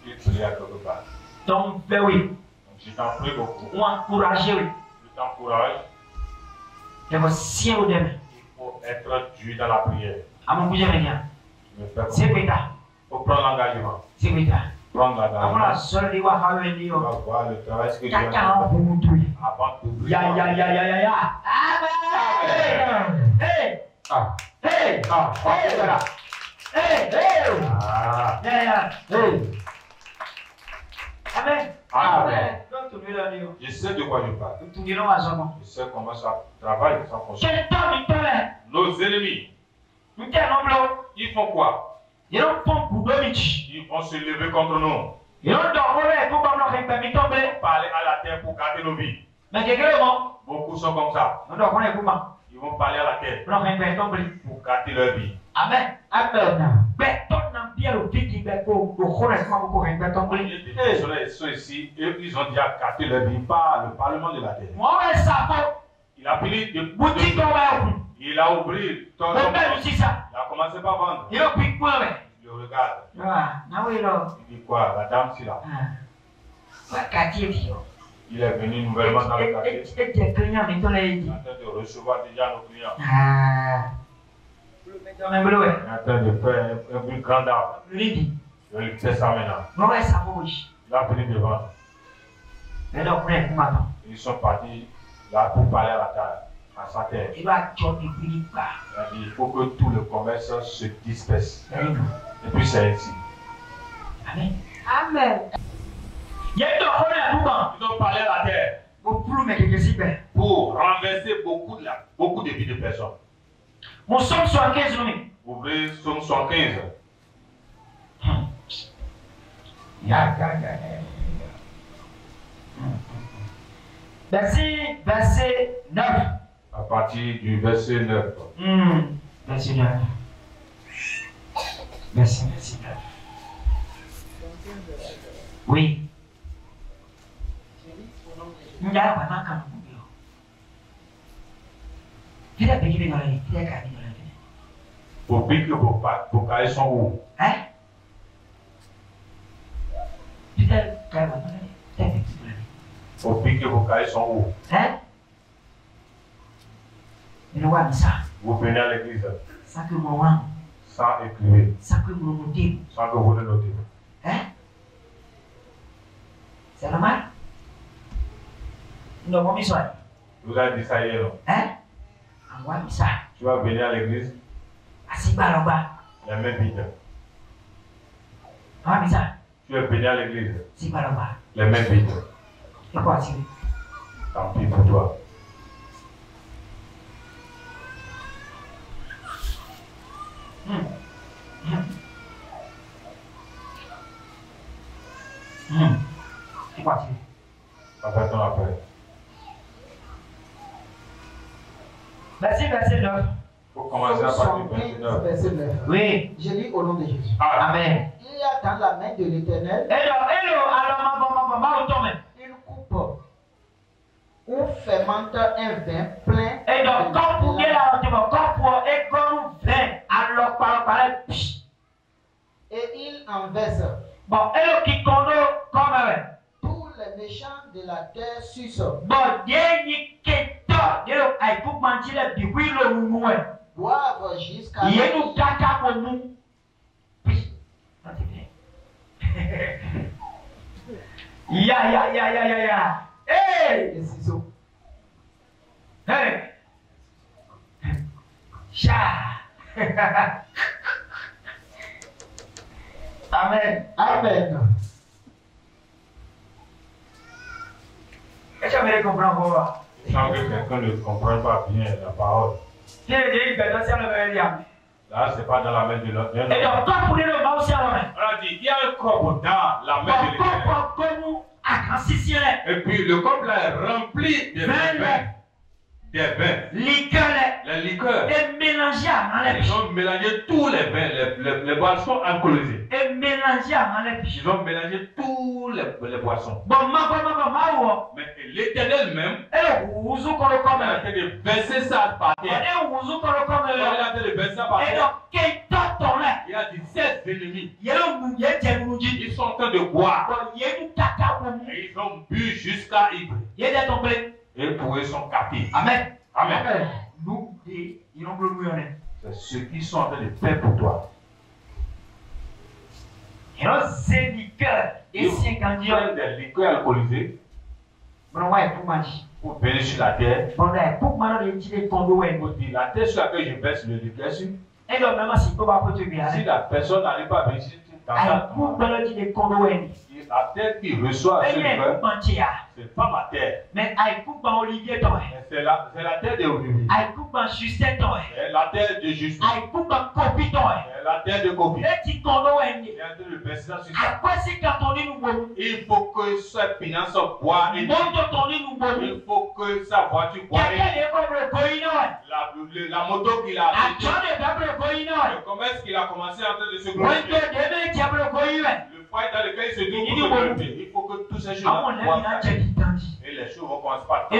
Il priait à quelque part. Donc, ben oui. Donc, je t'en prie beaucoup. On encourage, oui. Je t'encourage. Et vos siens au demain. Il faut être dur dans la prière. À mon cousin, bien. Je me fais C'est confiance. bêta. Il faut prendre l'engagement. C'est bêta. Prendre Avant la l'engagement. seule, il va falloir Tu dire. vas voir le travail que Dieu a Caca en fait vous tout. avant d'ouvrir. Ya, ya, ya, ya, ya, ya. Amen. Hey. Ah. Hey. Ah. Hey. Voilà. Hey. Hey. Ah. Ya, ya. Hey. Amen. Amen. Donc, tu veux la dire. Je sais de quoi je parle. Tu dis non à son nom. Je sais comment ça travaille, ça fonctionne. Quel temps il te met? Nos ennemis, Nous t'es un homme. ils font quoi? Ils ont pont pour Domich. Ils vont se lever contre nous. Ils ont dormi pour pas nous faire tomber. Parler à la terre pour garder nos vies. Mais quelqu'un mort. Beaucoup sont comme ça. Nous dormons pour moi. Ils vont parler à la terre Pour nous faire tomber. pour garder leur vie. Amen. Amen. Mais ton nom Ceux ici, ils ont déjà capté leur vie par le Parlement de la terre. Il a pris de boutique. Il a ouvert. Il a commencé par vendre. Il le regarde. Il dit quoi? La dame, c'est là. Il est venu nouvellement dans le quartier. Il est en train de recevoir déjà nos clients. Il est en train de faire un plus grand arbre. Il fait ça maintenant. Il a pris devant. Ils sont partis là pour parler à sa terre. Il a dit il faut que tout le commerce se disperse. Et puis c'est ainsi. Amen. Amen. Ils ont parlé à la terre pour renverser beaucoup de vies de personnes. Ouvrez Somme 75. Verset 9. À partir du verset 9. Verset 9. Verset 9. Oui. Pour piquer vos cahiers sont où? Hein? Pour piquer vos cahiers sont où? Hein? Vous venez à l'église Sans écrire, sans que vous notez. sans que vous le notez. Hein? C'est normal? Non, mon mission. Vous avez dit ça hier, non? Hein? Envoie ça. Tu vas venir à l'église, Assis bas là-bas. les mains vides. Envoie ça. Tu vas venir à l'église, Assis bas là-bas. les mains vides. Et quoi, tirer? Tant pis pour toi. Et quoi, tirer? Attends après. Verset 9. Il faut commencer à partir du 29. Verset 9. Oui. Je lis au nom de Jésus. Amen. Il y a dans la main de l'Éternel une coupe où fermente un vin plein. Et donc, quand vous voulez Et il en verse. bon, et qui connaît comme Tous les méchants de la terre sucent. bon, y Boivent jusqu'à nous caca pour nous. Ya. Hey! les ciseaux. Hey! Cha! Amen. Amen. Est-ce que vous voulez comprendre? Sans que quelqu'un ne comprenne pas bien la parole. Là, c'est pas dans la main de l'autre. Et donc, quand vous voulez le mal aussi à la main. On a dit, il y a un corps dans la main de l'Éternel. Et puis le corps là est rempli de vins. Des vins. Les liqueurs. Et mélanger à Ils ont mélangé tous les vins, les boissons alcoolisées. Et mélanger à Ils ont mélangé tous les boissons. bon, Mais l'Éternel même, il a comme été de verser ça par terre. Il a été de verser ça par et terre. donc, Il a dit 16 ennemis. Ils Ils sont en train de boire. Et ils ont bu jusqu'à ivre. Et pour eux, ils sont captifs. Amen. Amen. Nous, ils n'ont plus rien. C'est ce qu'ils sont en train de faire pour toi. Et là, c'est liqueur. Et c'est quand Ils ont des liqueurs alcoolisées pour venir sur la terre. Pour dire la terre sur laquelle je verse le liqueur sur. Si la personne n'arrive pas à venir sur la terre qui reçoit ce liqueur, c'est pas ma terre. mais C'est la terre de Olivier. C'est la terre de Justin. C'est la terre de Kofi. Il est en train de verser ça sur ça. Il faut que cette finance boit et il faut que sa voiture la moto qu'il a acheté, le commerce qu'il a commencé en train de se glorifier, le foyer dans lequel il se trouve pour se glorifier, il faut que tous ces choses-là et les choses vont commencer par toi.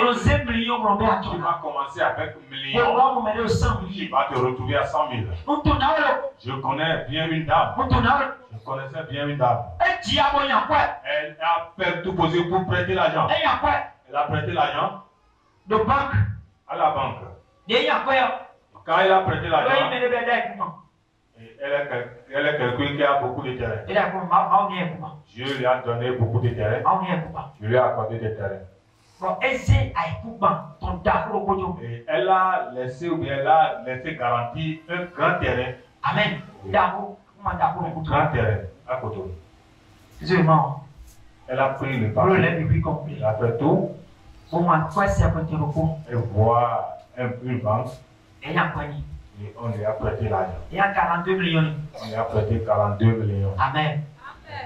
Tu vas commencer avec millions. Tu vas te retrouver à 100 000. Je connais bien une dame. Je connaissais bien une dame. Elle a tout posé pour prêter l'argent. Elle a prêté l'argent à la banque. Quand elle a prêté l'argent, elle est quelqu'un qui a beaucoup de terrain. Dieu lui a donné beaucoup de terrain. Je lui ai accordé des terrains. Et elle a laissé ou bien elle a laissé garantir un grand terrain. Amen. Un grand terrain à côté. Elle a pris le papier. Elle a fait tout. Elle voit une banque. Et on lui a prêté l'argent. Il y a 42 millions. On lui a prêté 42 millions. Amen.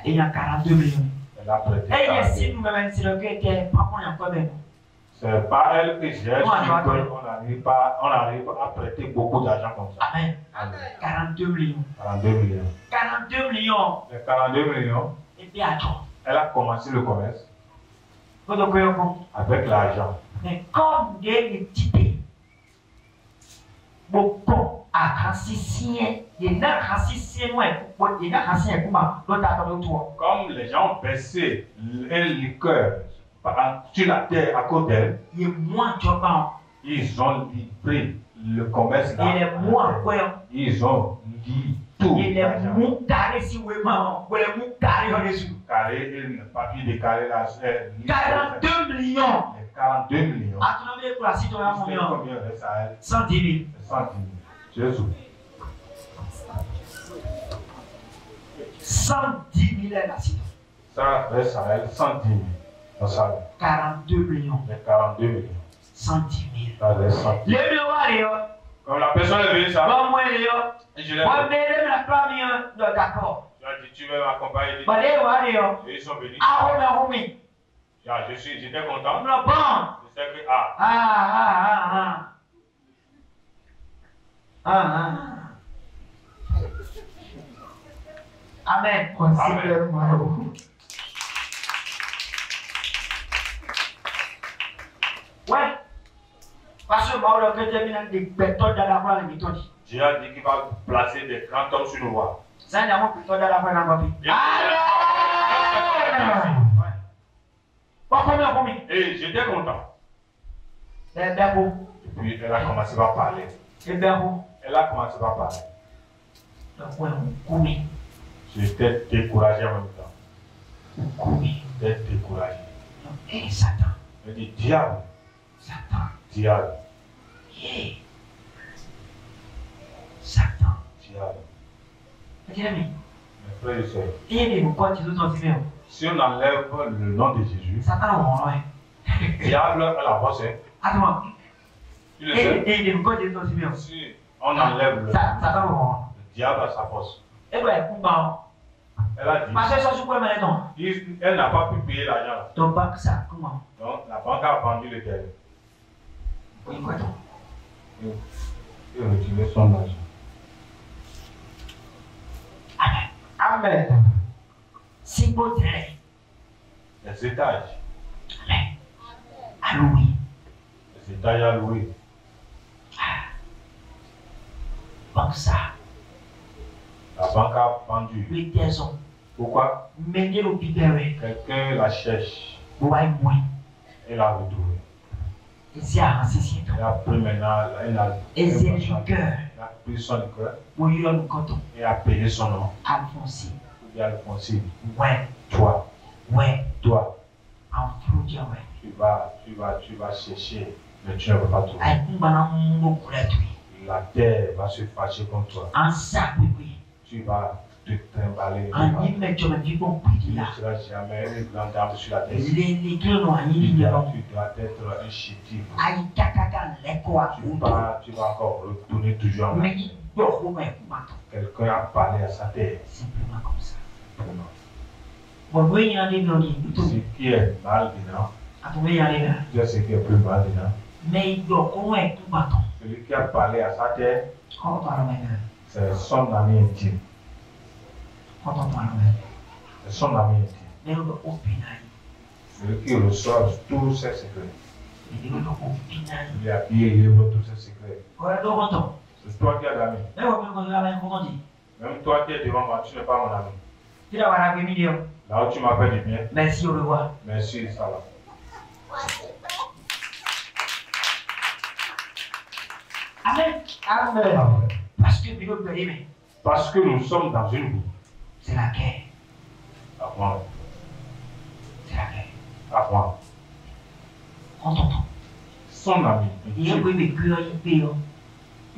Il y a 42 millions. Elle a prêté 42 millions. C'est pas elle qui gère, on arrive à prêter beaucoup d'argent comme ça. Amen. 42 millions. 42 millions. 42 millions. Les 42 millions, Et puis à toi. elle a commencé le commerce avec l'argent. Mais comme des types, beaucoup à Comme les gens ont versé un liqueur sur la terre à côté d'elle, ils ont livré le commerce là. Ils ont dit tout. Carré, le papier de carré là. 42 millions. Les 42 millions. Combien reste à elle? 110 000. 110 000. Jésus. 110 000 la cité. Ça reste à elle 110 000. 42 millions. Les 42 millions. 110 000. Ça reste 110 000. Les millions, Comme la personne est venue, ça. Et je l'ai dit. D'accord. Tu as dit, tu veux m'accompagner. Et ils sont venus. J'étais content. Je sais que, Amen. Ouais. Parce que moi, le chrétien, des méthodes dans la voie, les méthodes. Dieu a dit qu'il va placer des grands hommes sur nos voies. Ça, il y a mon plutôt dans la voie, dans la vie. Combien? Et j'étais content. Et puis elle a commencé à parler. Elle a commencé à parler. J'étais découragé en même temps. J'étais découragé. Et Satan. Je dis, diable. Satan. Diable. Satan. Diable. Mes frères et sœurs. Si on enlève le nom de Jésus, Satan, diable à la voix, c'est. Attends. Tu le sais? Si on enlève le diable à sa force. Elle a dit. Elle n'a pas pu payer l'argent. Donc la banque a vendu le terrain. Et retiré son argent. Amen. C'est beau terrain. Les étages. Amen. À louer. Les étages à louer. Comme ça. La banque a vendu. Oui, raison. Pourquoi? Quelqu'un la cherche. Elle l'a retrouvée. Elle a pris maintenant. Elle a pris son liqueur. Et a payé son nom. Alphonsine. Ou bien Alphonsine. Ouais. Toi. Ouais. Toi. En fruit, ouais. Tu vas chercher, mais tu ne vas pas trouver. La terre va se fâcher contre toi. Tu vas te trimballer. Tu ne seras jamais une grande dame sur la terre. Tu dois être un chétif. Tu vas encore retourner toujours en arrière. Quelqu'un a parlé à sa terre. Simplement comme ça. Ce qui est mal dedans, C'est ce qui est plus bas dedans. Mais il doit connaître tout bâton. Celui qui a parlé à sa terre, Quand on parle maintenant. c'est son ami intime. Quand on parle maintenant. C'est son ami intime. Mais on doit opiner. Celui qui reçoit tous ses secrets. Il doit opiner. Il a qui livre tous ses secrets. Voilà, donc on tombe. C'est toi qui as d'amis. Mais on va comment dire. Même toi qui es devant moi, tu n'es pas mon ami. Tu dois avoir un million. Là où tu m'as fait du bien, Merci, au revoir. merci, ça va. Amen. Amen. Parce que Bible peut aimer. Parce que nous sommes dans une boue. C'est la guerre. Apprends. C'est la guerre. Apprends. On t'entend. Son ami. Il y a des cœurs hyper.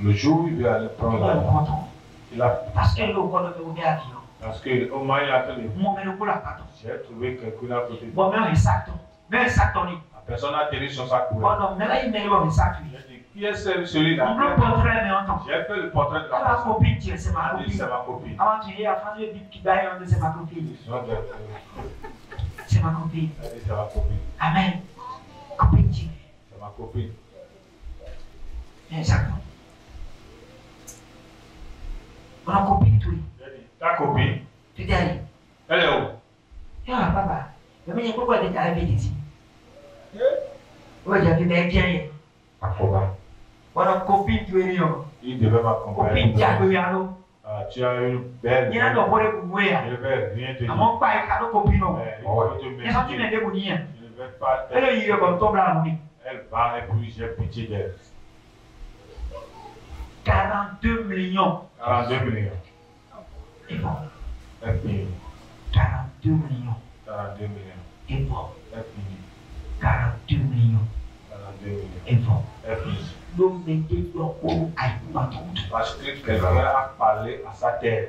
Le jour où il va aller prendre la On t'entend. il a, Parce que le corps de mon gars, parce qu'au moins il a fait le moi, mais le coup là, pardon. j'ai trouvé quelqu'un à côté de Bon, mais on est sac. Mais un sac, on est. la personne a tenu sur sa Oh couleur. non, mais là, il met le sac. J'ai dit, qui est celui-là? On peut portrait, mais on t'entend. J'ai fait le portrait de la La personne. copine, c'est ma Elle dit, copine. c'est ma copine. Avant, tu dis, à France, le bip qui baille, on dit, c'est ma copine. C'est ma copine. Elle dit, c'est ma copine. Amen. Copine, tu C'est ma copine. exactement. On a copine, tout. J'ai dit, ta copine, Tu t'es allé. elle est où? Ah, papa. Mais il y a pourquoi tu es arrivé ici? Oui, j'avais bien bien. À Koba. On a copine, tu es là. Il devait m'accompagner. Copine, tu as vu, alors. Ah, tu as une belle. Il y a un pour les couper. Je ne vais rien te À dire. mon père, il y a un copine. Mais il faut te Et ça, tu mentir. m'as débouillé. Je ne vais pas Et là, il est comme ton blanc. Elle va et puis j'ai pitié d'elle. 42 millions. 42 millions. Et bon, Elle finit. 42 millions. 42 millions. Et bon, Elle finit. 42 millions. 42 millions. Et bon, Elle finit. l'homme n'était pas au haïboubaton. Parce que quelqu'un a parlé à sa terre.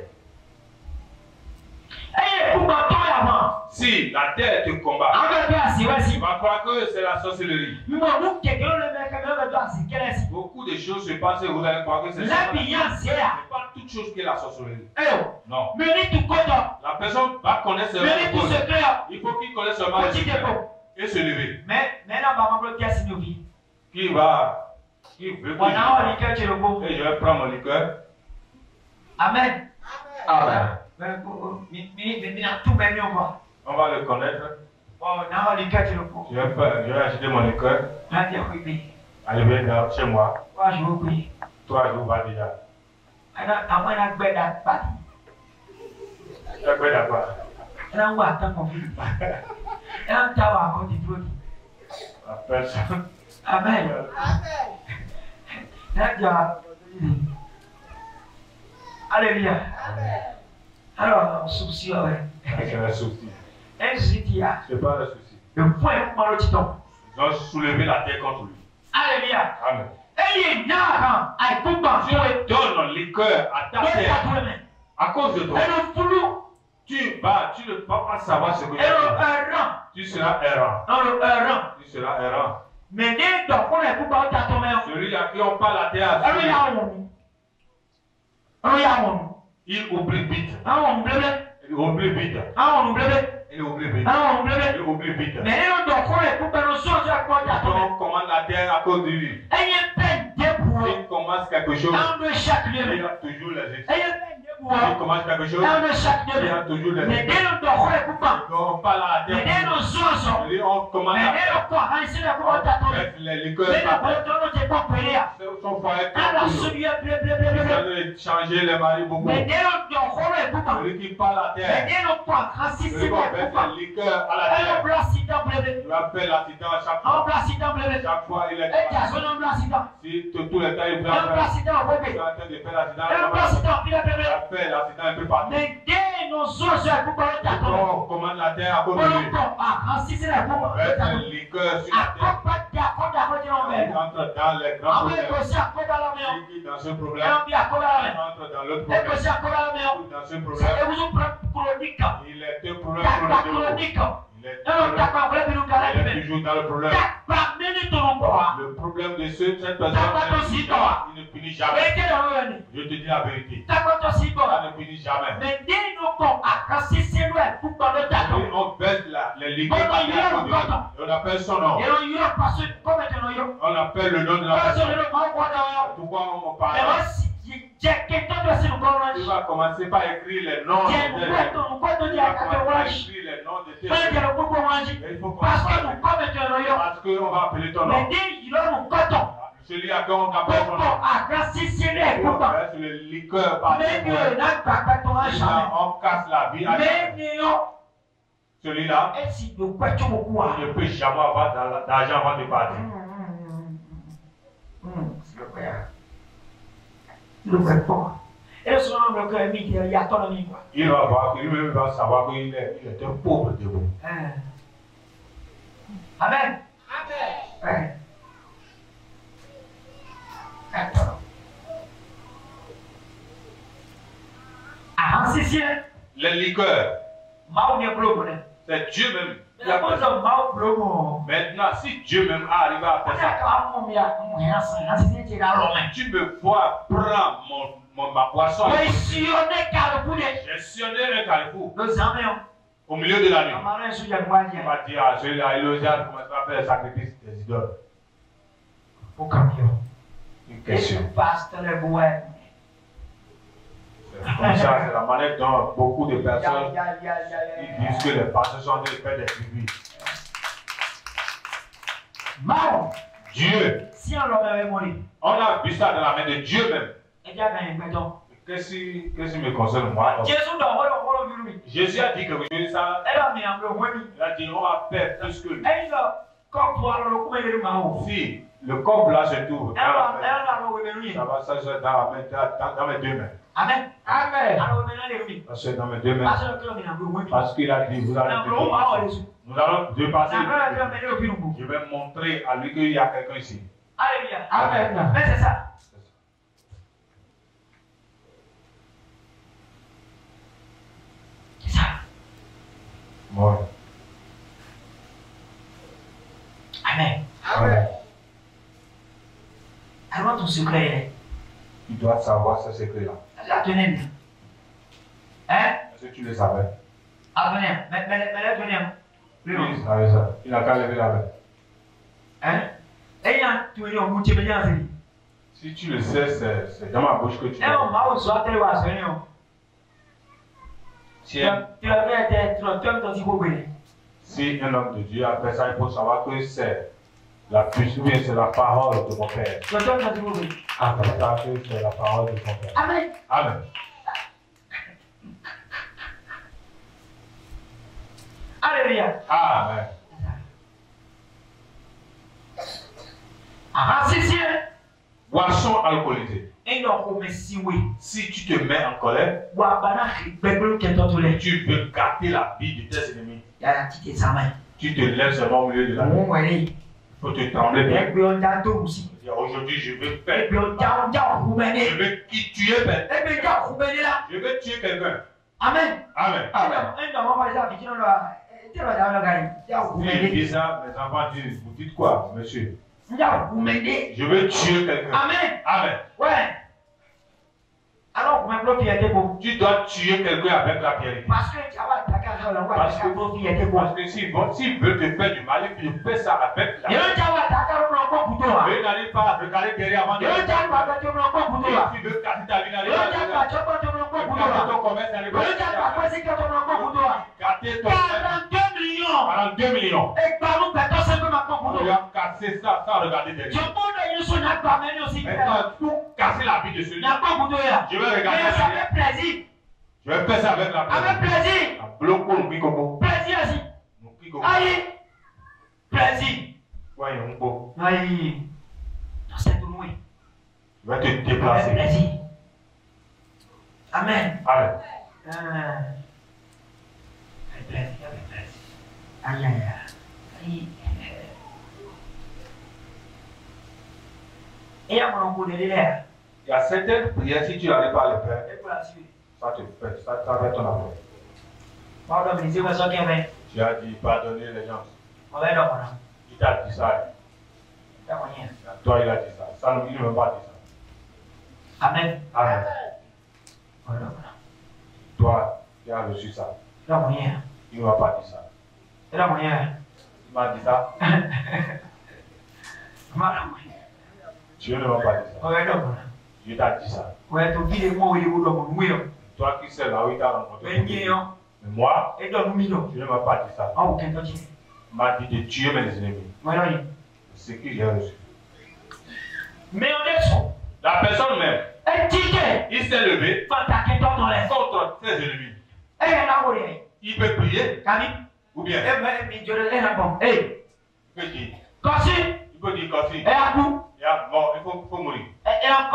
Eh, Boubaton avant. Si la terre te combat, Avec toi, c'est vrai, tu vas croire que c'est la sorcellerie. Mais nous, quelqu'un le met quand même avec toi, c'est quel est-ce Beaucoup de choses se passent et vous allez croire que c'est La ça. biance, c'est là. C'est pas toute chose qui est la sorcellerie. Eh, Non. mais ni tout compte. La personne va connaître seulement Mais ni les tout causes. secret. Il faut qu'il connaisse seulement les Petit secrets dépôt. et se lever. Mais là, maman, le pièce, c'est une vie. Qui va, qui veut que On a un je... liqueur, tu le beau. Et je vais prendre mon liqueur. Amen. Amen. Mais tout même mieux, quoi. On va le connaître. Bon, on a un liqueur, tu le beau. Je vais acheter mon liqueur. Là, tu as pris. Arriver chez moi. Moi, je vous prie. 3 jours va déjà. À moins d'un bête à partir. Tu as quoi d'abord? Là, on va attendre qu'on finisse. Là, on va encore du produit. La personne. Amen. Là, tu as. Alléluia. Alors, souci, ouais. C'est un souci. Un souci, il y a. C'est pas le souci. Le point est pour le titon. Ils ont soulevé la terre contre lui. Alléluia. Amen. Et il y a un combat. Dieu donne le cœur à ta terre à cause de toi. Et le flou. Tu ne vas pas savoir ce que tu Et le fais. errant. Tu seras errant. Dans le errant. Tu seras errant. Mais dès que on est combat, on t'a tombé. Celui à qui on parle la terre à Alléluia. Alléluia. il oublie vite. Ah, on bleu. Il oublie vite. Ah, on bleu. Il oublie vite. Ah, on bleu. Il oublie vite. Mais on doit qu'on est combat, on sort de la croix, on t'a tombé. On commande la terre à cause de lui. Et il y a peine de bourreau. S'il commence quelque chose, Dans de chaque il lieu. a toujours les Et il y a peine de S'il bourreau. commence quelque chose, Dans de chaque il lieu. a toujours les Mais dès on doit qu'on est combat. Donc on parle à la Mais terre. dès on sort. Et on commande Mais la dès terre. on croit, ici la croix, on t'a tombé. Bref, les liqueurs Mais par le terre. breton, on t'est pas payé. Son foyer Ah, la est celui bleu. Vous allez changer les maris beaucoup. Mais dès on doit qu'on est combat. Celui qui parle à Mais terre. dès on croit, raciste, Celui c'est qui pas fait combat. les liqueurs à la Et on terre. blanc, si t'en bleu. Je rappelle l'accident à chaque On fois. blanc, si t'en bleu. Chaque fois, il est Et tu as son nom blanc, si t'en. Si tous les temps il prend Un blanc, si t'en, il bébé. est en train de faire l'accident. Un blanc, si t'en, il a Je bleu. rappelle l'accident un peu partout. Mais dès nos sources, c'est combat, on t'a tombé. On commande la terre à cause de lui. Raciste, c'est la On combat. fait les liqueurs sur la terre. Il entre dans les grands problèmes. Qui dans ce problème, il entre dans l'autre problème. Dans ce problème, il est un problème chronique. Il est toujours dans le problème. Le problème de cette personne, il ne finit jamais. Je te dis la vérité. Ça ne finit jamais. Mais dès nos on baisse les liqueurs et on appelle son nom. On appelle le nom de la personne. Pourquoi on me parle? Tu vas commencer par écrire les noms de tes. Il faut commencer parce qu'on va appeler ton nom. Celui à qui on appelle son nom. C'est le liqueur par on casse la vie à celui-là, il ne peut jamais avoir d'argent avant de partir. Il va voir, lui-même va savoir qu'il est un pauvre de vous. Amen. Amen. Les liqueurs, c'est Dieu même. Maintenant, si Dieu même arrive à faire ça, tu me vois prendre ma boisson, gestionner un carrefour au milieu de la nuit. On va dire à celui-là, il a commencé à faire le sacrifice des idoles. Une question. Comme ça, c'est la manière dont beaucoup de personnes ils disent que les pasteurs sont des faits des tribus. Dieu. On a vu ça dans la main de Dieu même. Qu'est-ce qui me concerne moi? Jésus a dit que vous avez ça. Il a dit on va faire plus que lui. Si le corps là se trouve, ça va s'asseoir dans mes deux mains. Amen. Amen. C'est dans mes deux mains. Parce qu'il a dit, vous allez nous allons dépasser. Je vais montrer à lui qu'il y a quelqu'un ici. Alléluia. Amen. Mais c'est ça. C'est ça. Ouais. Amen. Amen. Alors ton secret. Tu dois savoir ce secret-là. La tenez bien. Hein? Est-ce que tu le savais? Ah, venez. Mais venez. Oui, il savait ça. Il n'a qu'à lever la main. Hein? Et tu es au bout de bien. Si tu le sais, c'est dans ma bouche que tu l'as. On va aussi attendre à ce niveau. Si un homme de Dieu a fait ça, il faut savoir que c'est la puissance, c'est la parole de mon Père. Amen. C'est la parole de ton Père. Amen. Amen. Alléluia. Amen. Boisson alcoolisée. Si tu te mets en colère, tu veux gâter la vie de tes ennemis. Tu te lèves seulement au milieu de la nuit. Il faut te trembler bien. Aujourd'hui, je vais faire. Je vais qui tuer personne. Je vais tuer quelqu'un. Amen. Amen. Si je dis ça, mes enfants disent, vous dites quoi, monsieur? Je vais tuer quelqu'un. Amen. Amen. Ouais. Alors, tu dois tuer quelqu'un avec la pierre. Parce que s'ils veulent te faire du mal, ils te font ça avec la pierre. Mais n'allez pas regarder derrière avant de te faire. Si tu veux casser ta vie, n'allez pas casser ton commerce, n'allez pas casser ton 42 millions. On lui a cassé ça sans regarder derrière. Maintenant, tout casser la vie de celui-là. Je vais regarder ça. Je vais faire ça avec la plaisir. Avec plaisir. Bloco le Bikobo. Plaisir aussi. Aïe. Plaisir. Ouais, on peut. Aïe. C'est tout loin. Je vais te déplacer. Avec plaisir. Amen. Amen. Avec plaisir, avec plaisir. Aïe, aïe, aïe. Et à mon coup de l'air. Il y a certaines prières, si tu n'arrives pas à le faire, ça te fait, ça fait ton affaire. Tu as dit pardonner les gens. Il t'a dit ça. Toi, il a dit ça. Ça, il ne veut pas dire ça. Amen. Amen. Toi, qui a reçu ça. Il a moyen. Il ne m'a pas dit ça. Il a moyen. Il m'a dit ça. Dieu ne m'a pas dit ça. Ouais, non. Dieu t'a dit ça. Ouais, tu vis les mots où il est où oui. Toi qui sais là où il t'a rencontré. Mais Mais moi, et donc nous Dieu ne m'a pas dit ça. ah aucun temps. Il m'a dit de tuer mes ennemis. Voilà. C'est ce que j'ai reçu. Mais on est sur. La personne même, il s'est levé contre ses ennemis. Il peut prier ou bien il peut dire. Il peut dire Kossi. Il a mort, il faut mourir. Il va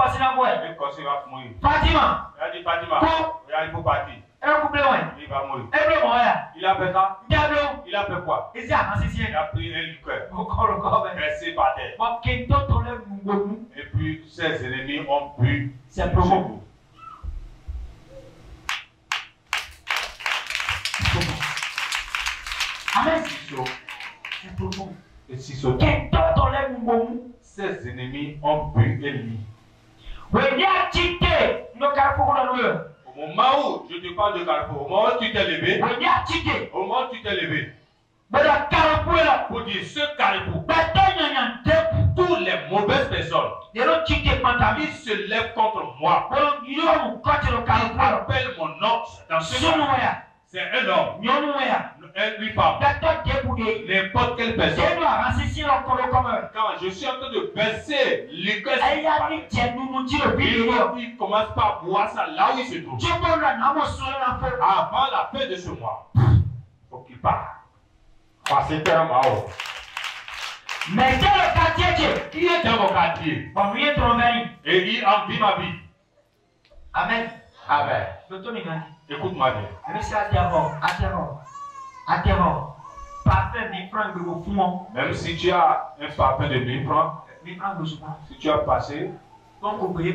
mourir. Fatima. Il a dit Fatima, il faut partir. Il va mourir. Il a fait ça. Il a fait quoi? Il a pris un liqueur. Versé par terre. Et puis ses ennemis ont bu. C'est profond. Amen. C'est profond. Et si ce ses ennemis ont bu et lui. Au moment où je te parle de Carrefour, au moment où tu t'es levé, pour dire ce Carrefour, toutes les mauvaises personnes, ils se lèvent contre moi. Ils appellent mon nom dans ce cas. C'est un homme, une femme, n'importe quelle personne. Quand je suis en train de verser l'école, il commence par boire ça là où il se trouve. Avant la fin de ce mois, il faut qu'il parte. Parce que c'est un mao. Mais dans le quartier, Qui est dans mon quartier? Et il envie ma vie. Amen. Amen. Écoute-moi bien. Même si tu as un parfum de 1000 francs, si tu as passé les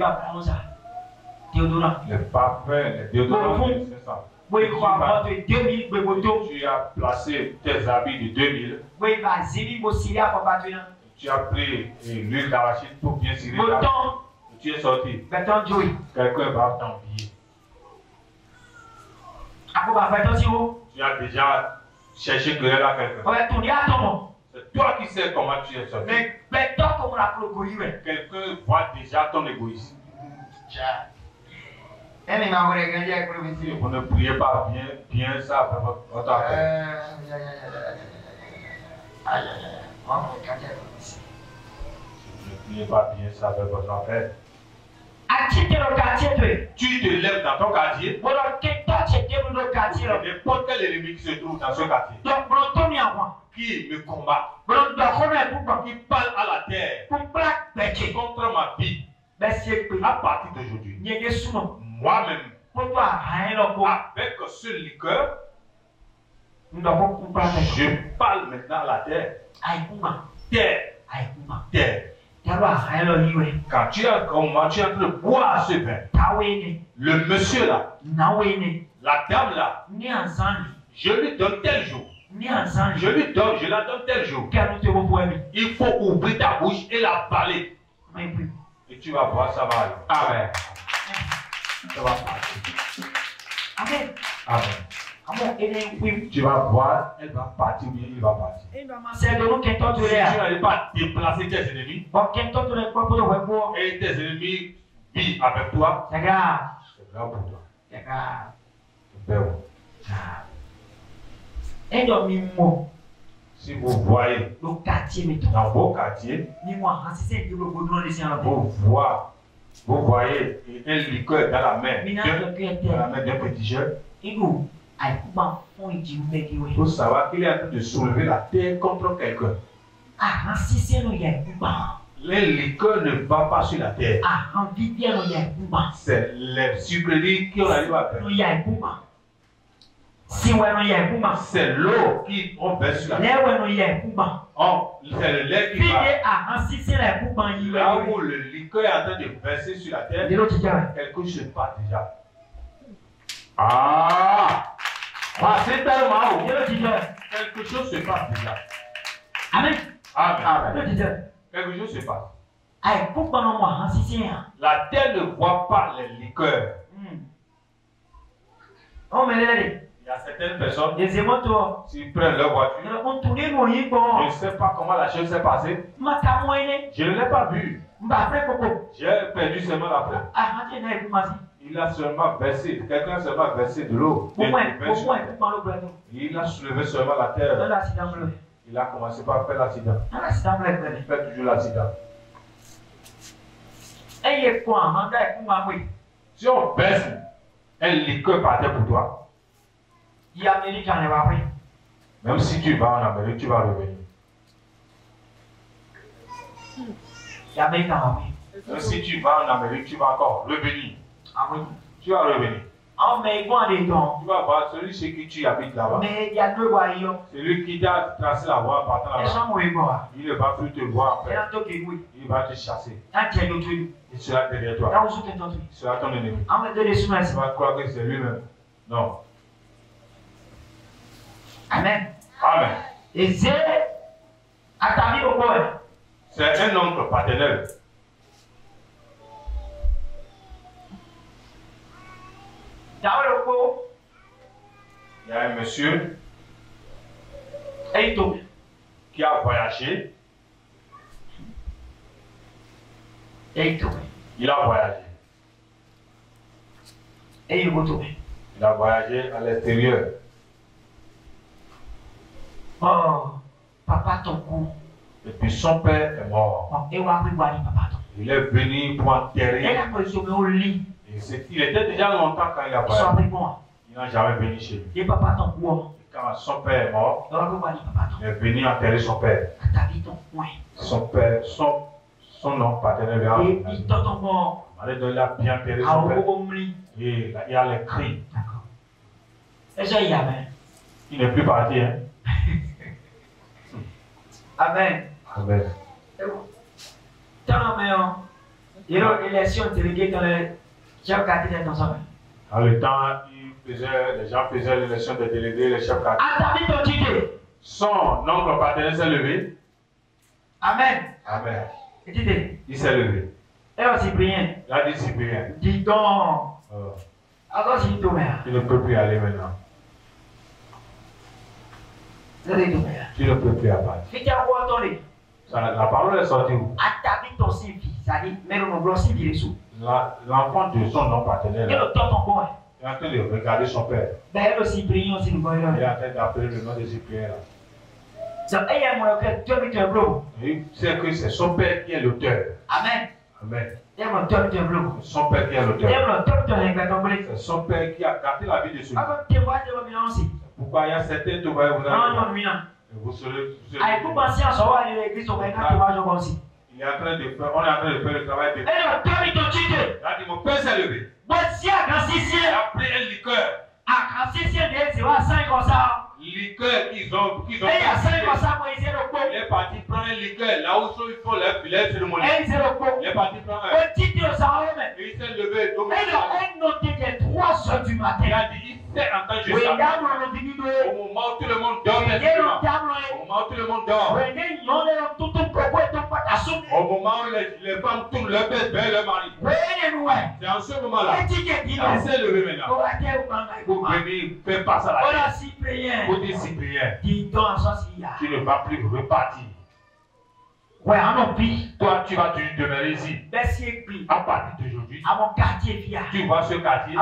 parfums, les déodorants de 500, tu as placé tes habits de 2000, tu as pris l'huile d'arachide pour bien cirer ta vie, tu es sorti, quelqu'un va t'envier. Tu as déjà cherché querelle à quelqu'un. C'est toi qui sais comment tu es sorti. Quelqu'un voit déjà ton égoïsme. Vous ne priez pas bien ça avec votre affaire. Vous ne priez pas bien ça avec votre affaire. Tu te lèves dans ton quartier. N'importe quel ennemi qui se trouve dans ce quartier, qui me combat, qui parle à la terre contre ma vie, à partir d'aujourd'hui, moi-même, avec ce liqueur, je parle maintenant à la terre. Terre. Quand tu es en train de boire ce vin, le monsieur là, la dame là, je lui donne tel jour. Je la donne tel jour. Il faut ouvrir ta bouche et la parler. Et tu vas voir, ça va aller. Amen. Ça va partir. Amen. Amen. Tu vas voir, elle va partir ou bien il va partir. Si tu n'arrives pas à déplacer tes ennemis, et tes ennemis vivent avec toi, c'est grave pour toi. C'est grave. Si vous voyez dans vos quartiers, vous voyez un liqueur dans la main d'un petit jeune, il faut savoir qu'il est en train de soulever la terre contre quelqu'un. Les liqueurs ne vont pas sur la terre. C'est les sucreries qui ont arrivé à faire. C'est l'eau qui on verse sur la terre. C'est le lait qui va. Là où le liqueur est en train de verser sur la terre, quelque chose se passe déjà. C'est tellement quelque chose se passe déjà. Amen. Quelque chose se passe. La terre ne voit pas les liqueurs. On me l'a dit. Il y a certaines personnes, Les émotions. s'ils prennent leur voiture, On tourne mon yip. je ne sais pas comment la chose s'est passée. Je ne l'ai pas vu. J'ai perdu seulement la preuve. Il a seulement versé, quelqu'un a seulement versé de l'eau. Il a soulevé seulement la terre. Il a commencé par faire l'accident. Il fait toujours l'accident. Si on verse un liqueur par terre pour toi, même si tu vas en Amérique, tu vas revenir. Même si tu vas en Amérique, tu vas encore revenir. Tu vas revenir. Tu vas voir celui chez qui tu habites là-bas. Celui qui t'a tracé la voie en partant là-bas. Il ne va plus te voir après. Il va te chasser. Il sera derrière toi. Il sera ton ennemi. Tu vas croire que c'est lui-même. Non. Amen. Amen. Et c'est un oncle paternel. Il y a un monsieur qui a voyagé. Il a voyagé. Il a voyagé à l'extérieur. Oh, papa ton coup. Et puis son père est mort. Il est venu pour enterrer. Il était déjà longtemps quand il a voyagé. Il n'a jamais venu chez lui. Quand son père est mort, il est venu enterrer son père. Son père, son oncle paternel lui a il a bien enterré son père. Et il a les cris. Il n'est plus parti. Hein? Amen. Amen. Dans le temps, les gens faisaient l'élection des délégués, les chefs quartiers. Son oncle paternel s'est levé. Amen. Amen. Il s'est levé. Il a dit Cyprien. Dis donc. Tu ne peux plus aller maintenant. Tu ne peux plus aller. La parole est sortie où? L'enfant de son oncle paternel est en train de regarder son père. Il est en train d'appeler le nom de Cyprien. Il sait que c'est son père qui est l'auteur. Amen. Amen. Son père qui est l'auteur. C'est son père qui a gardé la vie de celui. Pourquoi il y a certains qui vous serez. Il est en train de faire, on est en train de faire le travail de. Il a dit mon père s'est levé. Il a pris un liqueur. Liqueur qu'ils ont. Il est parti prendre un liqueur là où ils font leur filet cérémonie. Il est parti prendre un. Il s'est levé. Il a dit il s'est entendu ça. Au moment où tout le monde dort. Au moment où tout le monde dort. Au moment où les femmes tournent leur tête vers leur mari. C'est en ce moment-là. Il s'est levé maintenant. Pour venir faire passer à la terre. Pour dire Cyprien, tu ne vas plus repartir. Toi, tu vas toujours demeurer ici. À partir d'aujourd'hui, tu vois ce quartier.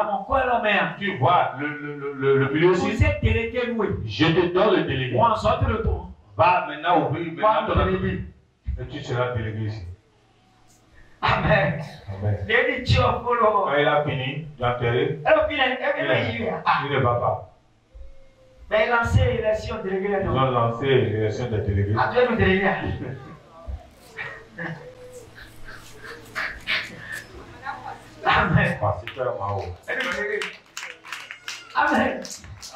Tu vois le milieu aussi. Je te donne le délégué. Va maintenant ouvrir ton entreprise. Et tu seras délégué ici. Amen. Amen. Quand il a fini d'enterrer, il ne va pas. Ils ont lancé l'élection des délégués. Amen. Amen.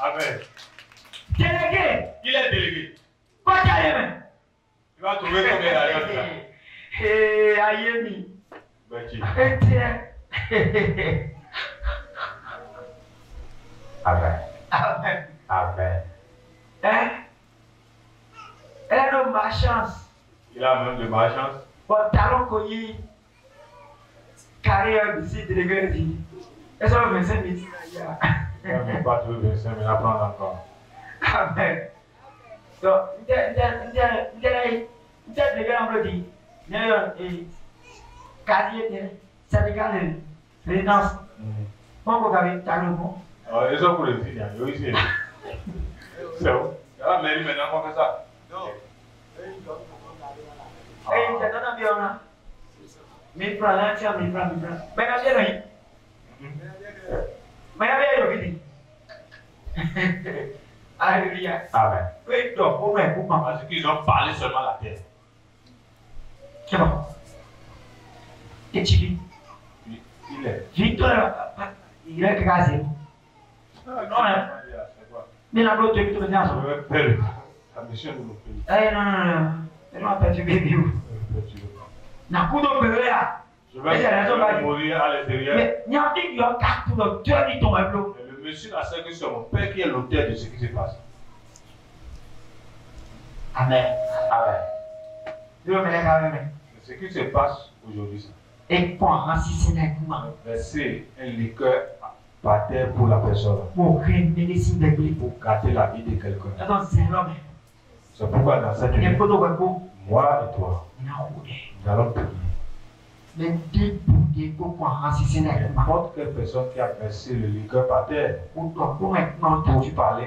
Amen. Délégué. Il est délégué. Il va trouver combien d'argent. Ayemi. Amen. Amen. Amen. Hein? Elle a de ma chance. Il a même de ma chance. Bon, talon koji carrière d'ici délégué. Est-ce que 25 minutes? Même pas trouvé 25 000 à prendre encore. Amen. Donc, résidence. Ils ont pour les filles, ils ont ici. C'est où? Ah, mais maintenant, on fait ça. Non. Alléluia. Amen. Oui, donc, au moins, pourquoi? Parce qu'ils ont parlé seulement la terre. C'est bon. Et tu vis? Il est. Victor, il est casé. Non, hein? Mais la blotte, tu me dis ça. Je vais faire la mission de mon pays. Eh, non, non, non. Elle m'a perturbé, Biou. Na coup de bébé là. Je vais mourir à l'intérieur. Mais il y a des gens qui ont tué ton tableau. Le monsieur a dit que c'est mon père qui est l'auteur de ce qui se passe. Amen. Amen. Dieu me l'a gardé. Ce qui se passe aujourd'hui, c'est. Et quoi, si c'est d'accord. Verser un liqueur par terre pour la personne. Pour révéler Pour gâter la vie de quelqu'un. Attends, c'est l'homme. C'est pourquoi dans cette nuit, moi et toi, nous allons prier. Mais N'importe quelle personne qui a versé le liqueur par terre, pour parler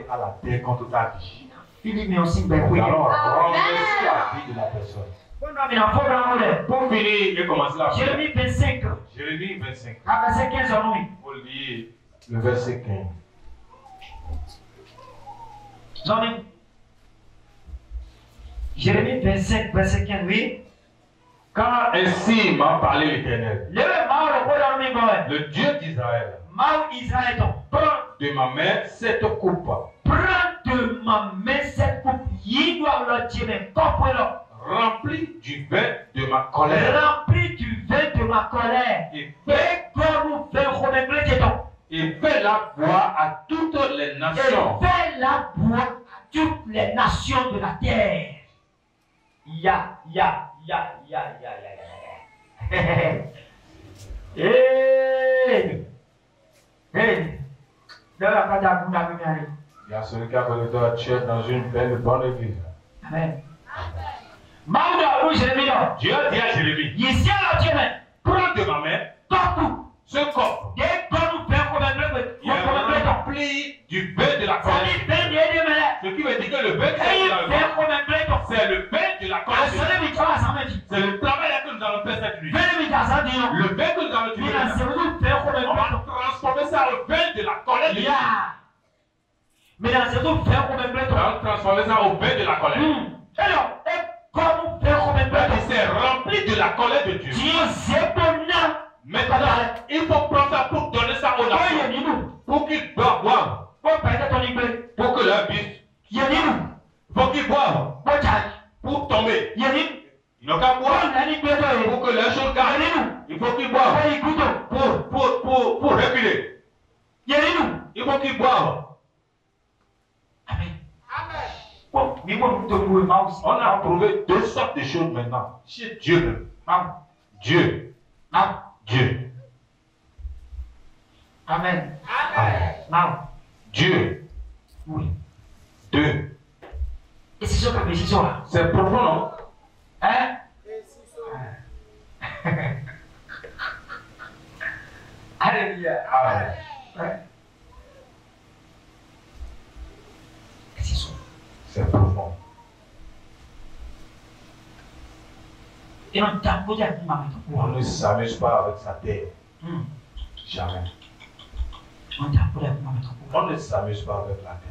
à la terre contre ta vie. Nous allons renverser la vie de la personne. Pour finir et commencer la prière. Jérémie 25. Jérémie 25. Verset 15 en lui. Pour lire le verset 15. Jérémie 25, verset 15, oui. Car ainsi m'a parlé l'Éternel, le Dieu d'Israël. Prends de ma main cette coupe. Remplis du vin de ma colère. Et fais-la boire à toutes les nations. Toutes les nations de la terre. Ya. Hey. Il y a celui qui a connu toi, tu es dans une belle bonne église. Amen. Dieu dit à Jérémie, prends de ma main ce coffre. Il est rempli du vin de la colère. Ce qui veut dire que le vin c'est le vin de la colère. C'est le travail que nous allons faire cette nuit. Le vin que nous allons utiliser, on va transformer ça au vin de la colère. On va transformer ça au vin de la colère. C'est rempli de la colère de Dieu. Maintenant, il faut prendre ça pour donner ça aux nations. Pour qu'ils boivent. Pour que leur vie. Pour qu'ils boivent. Pour tomber. Ils n'ont qu'à boire. Pour que leur chose gagne. Il faut qu'ils boivent. Pour reculer. Il faut qu'ils boivent. On a trouvé deux sortes de choses maintenant. Chez Dieu même. Dieu. Dieu. Amen. Amen. Dieu. Oui. Deux. Et c'est ça que c'est ça. C'est profond, non? Hein? Alléluia. Amen. C'est ça. C'est profond. Et on ne s'amuse pas avec sa terre. Jamais. On ne s'amuse pas avec la terre.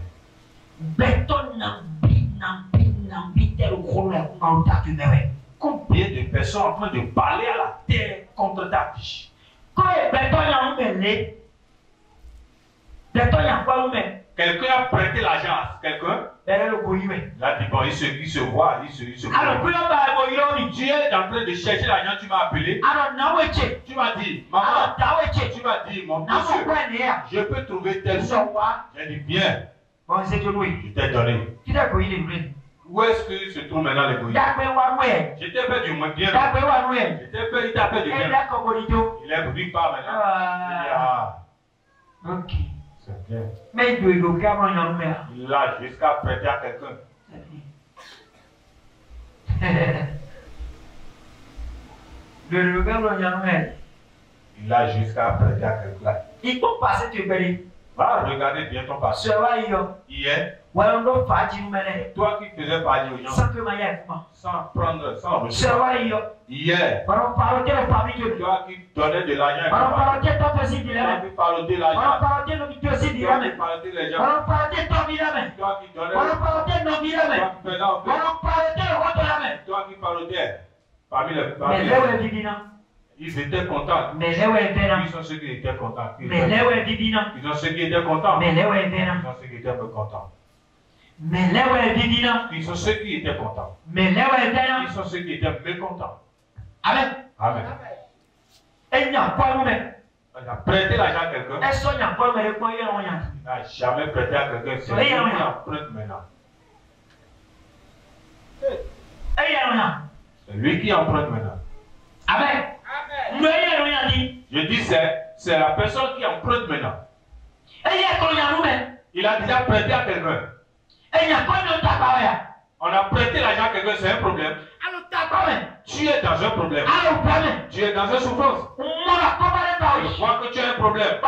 Combien de personnes en train de parler à la terre contre ta vie? Quelqu'un a prêté l'argent à quelqu'un. Là, bon, il se voit, il se voit. Tu es en train de chercher l'argent, tu m'as appelé. Tu m'as dit, maman, tu m'as dit, mon monsieur, je peux trouver telle chose. J'ai dit, bien. Je t'ai donné. Où est-ce que se trouve maintenant l'égoïsme? Je t'ai fait du moins bien. Il t'a fait du bien. Il est venu par maintenant. Ok. C'est bien. Mais il doit y avoir un homme. Il l'a jusqu'à prêter à quelqu'un. Il l'a jusqu'à prêter à quelqu'un. Il peut passer tu peux. Va regarder bien ton passé. Hier, toi qui faisais parler aux gens sans prendre, sans recevoir. Hier, toi qui donnais de l'argent. Toi qui parodiais l'argent. Toi qui parodiais les gens. Toi qui donnais. Toi qui faisais en fait. Toi qui parodiais. Parmi les ils étaient contents. Ils sont ceux qui étaient contents. Ils sont ceux qui étaient contents. Ils sont ceux qui étaient mécontents. Ils sont ceux qui étaient contents. Ils sont ceux qui étaient mécontents. Amen. Amen. Il a prêté l'argent à quelqu'un. Il n'a jamais prêté à quelqu'un. C'est lui qui emprunte maintenant. C'est lui qui emprunte maintenant. Amen. Je dis c'est la personne qui emprunte maintenant. Il a déjà prêté à quelqu'un. On a prêté l'argent à quelqu'un, c'est un problème. Tu es dans un problème. Tu es dans une souffrance. Je vois que tu as un problème.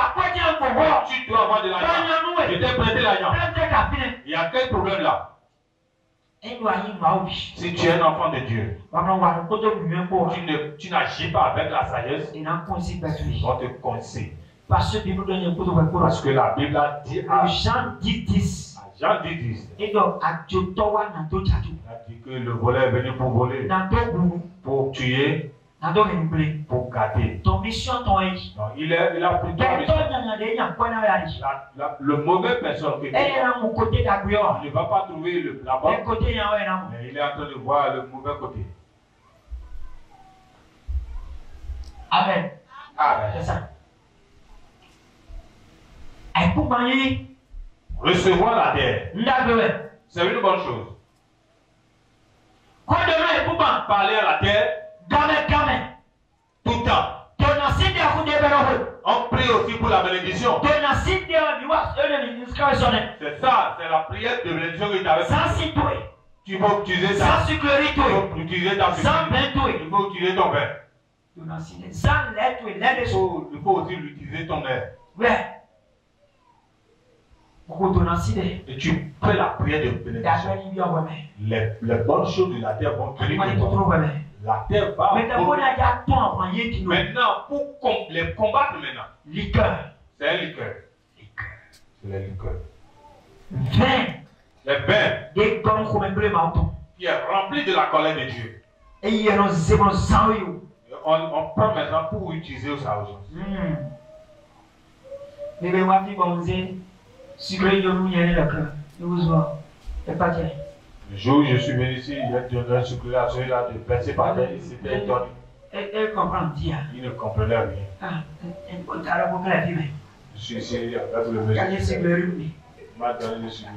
Tu dois avoir de l'argent. Je t'ai prêté l'argent. Il y a quel problème là? Si tu es un enfant de Dieu, tu n'agis pas avec la sagesse, ils vont te conseiller. Parce que la Bible a dit à Jean 10. Jean 10. Il a dit que le voleur est venu pour voler, pour tuer, pour gâter. Ton mission, ton non, il a pris ton mission. Le mauvais personne que tu ne va pas trouver la bonne côté, mais il est en train de voir le mauvais côté. Amen. Amen. C'est ça. Recevoir la terre, c'est une bonne chose. Parler à la terre, tout le temps. On prie aussi pour la bénédiction. C'est ça, c'est la prière de bénédiction que tu avais fait. Tu peux utiliser ça. Tu peux utiliser ta sécurité. Tu peux utiliser ton pain. Il faut aussi utiliser ton air. Et tu fais la prière de bénédiction. Les bonnes choses de la terre vont venir. La terre va. Maintenant, pour les combattre maintenant. C'est un liqueur. C'est les liqueurs. Les vins. Qui est rempli de la colère de Dieu. On prend maintenant pour utiliser ça aujourd'hui. Le jour où je suis venu ici, il y a donné un sucre à celui-là de verser par terre, il s'était étonné. Il ne comprenait rien. Je suis ici avec le monsieur. Il m'a donné le sucre.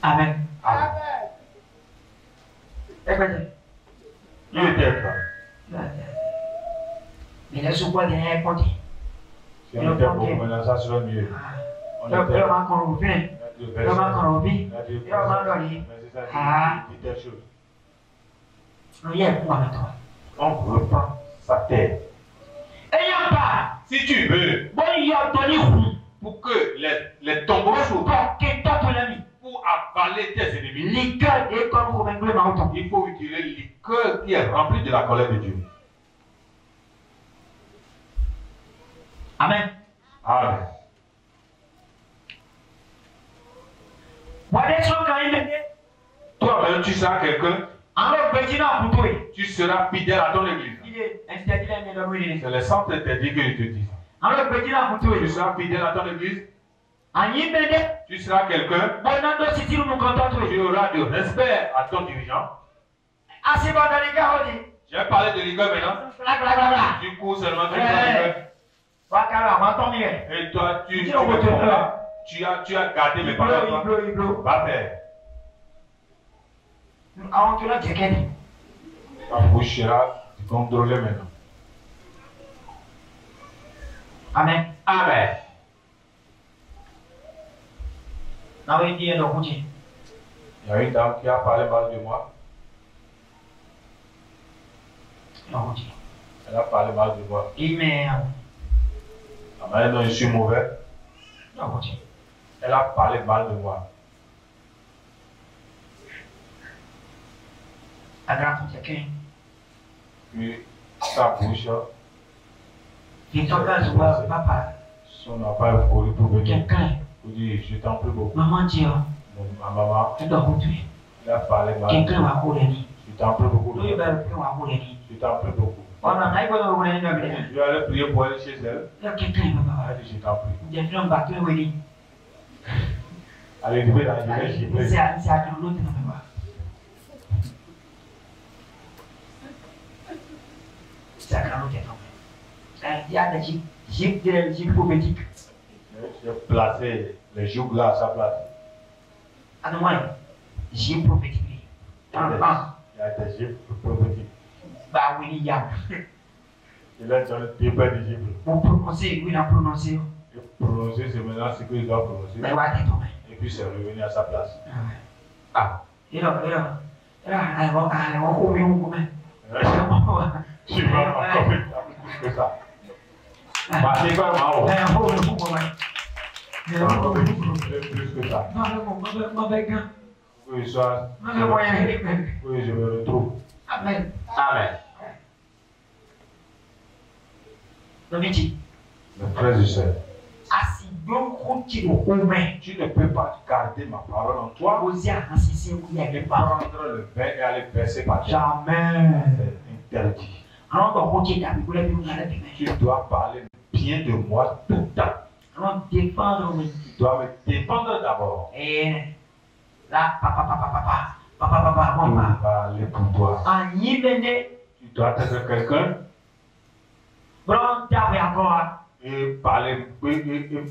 Amen. Amen. Il était là. Mais là, je vois des rêves comptés. Si on était beaucoup maintenant, ça serait mieux. On était là. On reprend sa terre. Si tu veux, pour que les tombeaux s'ouvrent, pour avaler tes ennemis, il faut utiliser le liqueur qui est rempli de la colère de Dieu. Amen. Amen. Toi-même, tu seras quelqu'un. Tu seras fidèle à ton église. C'est le centre interdit que je te dis. Tu seras fidèle à ton église. Tu seras quelqu'un. Tu auras du respect à ton dirigeant. J'ai parlé de liqueur maintenant. Du coup, seulement tu prends liqueur. Et toi, tu as gardé mes paroles. Va faire. Ta bouche sera contrôlée maintenant. Amen. Amen. Il y a une dame qui a parlé mal de moi. Elle a parlé mal de moi. Maintenant, je suis mauvais. Elle a parlé mal de moi. Puis, sa bouche, son n'a pas couru pour venir. Pour dire, je t'en prie beaucoup. Ma maman, elle a parlé mal de moi. Je t'en prie beaucoup. Je t'en prie beaucoup. Je vais aller prier pour elle chez elle. Elle dit, je t'en prie. Allez, levez la journée, je prie. J'ai placé les jougs là à sa place. Il y a des gifles prophétiques. Il a donné des pains de gifles. Et prononcer, c'est maintenant ce qu'il doit prononcer. Et puis c'est revenu à sa place. Ah. Tu vas encore plus que ça. C'est pas mal. Plus que ça. Oui, ça. Oui, je me retrouve. Amen. Amen. Mes frères et sœurs, tu ne peux pas garder ma parole en toi et prendre le vin et aller verser par terre. Jamais. C'est interdit. Tu dois parler bien de moi tout le temps. Tu dois me défendre d'abord. Tout va aller pour toi. Tu dois être quelqu'un et parler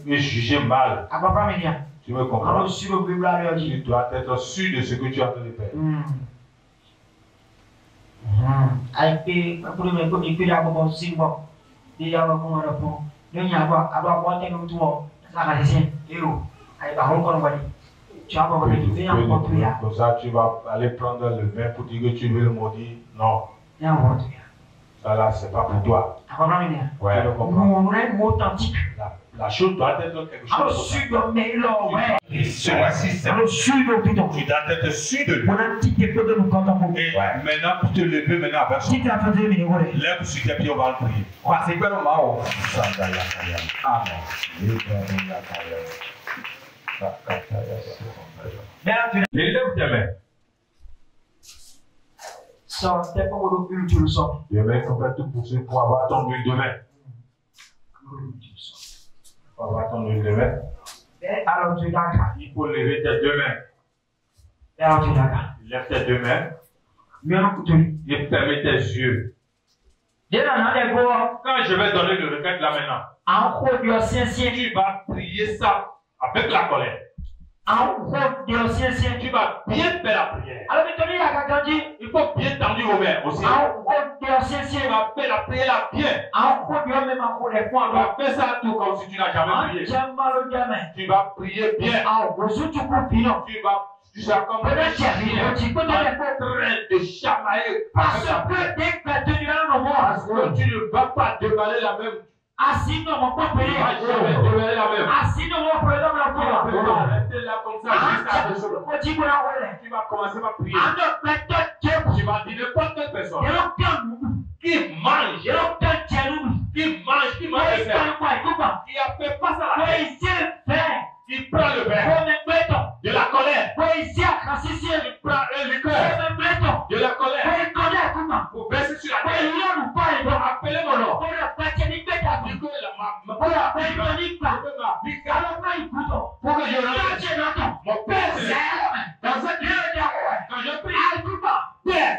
et juger mal. Tu me comprends? Tu dois être sûr de ce que tu es en train de faire. Comme ça, tu vas aller prendre le vin pour dire que tu veux le maudire. Non. Ça là, c'est pas pour toi. Ouais, je comprends. La chose doit être quelque chose. Ce voici, c'est. Tu dois être sûr de lui. Et maintenant, pour te lever maintenant avec son. Lève sur tes pieds, on va le prier. Amen. Lève tes mains. Je vais faire tout pour ce pour avoir ton huile de main. Pour avoir ton huile de main. Il faut lever tes deux mains. Lève tes deux mains. Et ferme tes yeux. Quand je vais donner le requête là maintenant, tu vas prier ça avec la colère. Tu vas bien faire la prière. Il faut bien tendre aux mains aussi. Tu vas faire la prière là bien. Tu vas faire ça tout comme si tu n'as jamais prié. Tu vas prier bien. Tu vas comme un chien en train de chamailler. Parce que tu ne vas pas déballer la même. Assis dans mon propre pays. Assis dans mon président de la cour. Restez là comme ça. Tu vas commencer par prier. Tu vas dire n'importe quelle personne qui mange, qui a fait face à la terre, qui prend le verre de la colère, qui prend le liqueur de la colère pour verser sur la terre, pour appeler mon nom. Pour que je revienne. Mon Père Céleste, dans cette nuit, quand je prie, Père,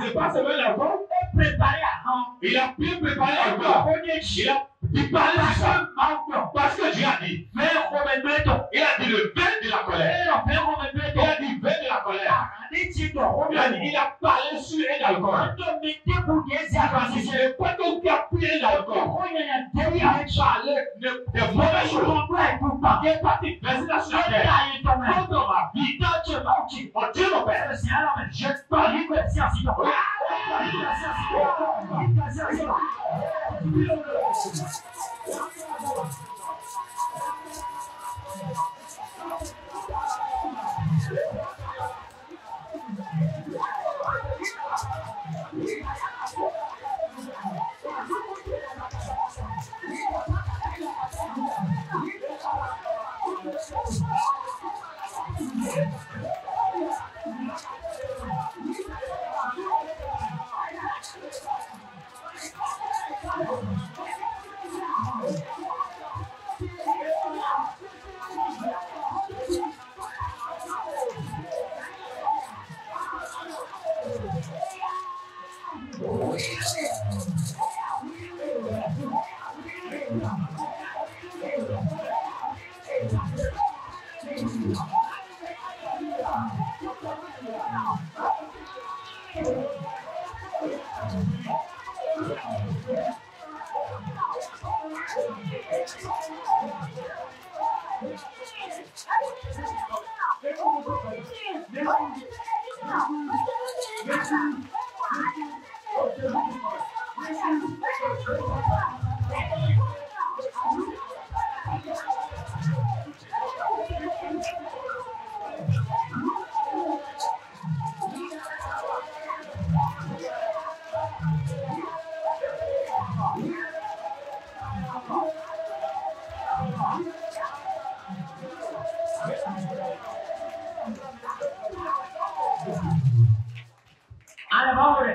C'est pas seulement l'alcool. Il a bien préparé l'alcool. Il a préparé ça. Parce que Dieu a dit. Il a dit le vin de la colère. Il a dit vin de la colère. Il a parlé sur l'alcool. C'est le poteau qui a pris l'alcool. Il a parlé de mauvaises choses. Il est parti verser la sur la terre. Contre ma vie. Mon Dieu, mon Père. Je parle de science.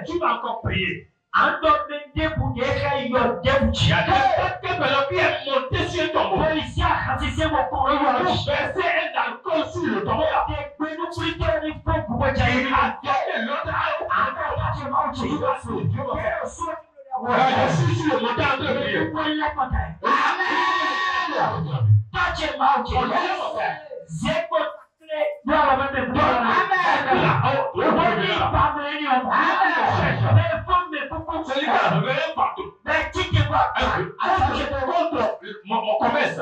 Tu vas encore prier. Il y a quelqu'un qui est monté sur ton mot. Verser un alcool sur le tombeau. Je suis sur le montant de prier. Mon commerce.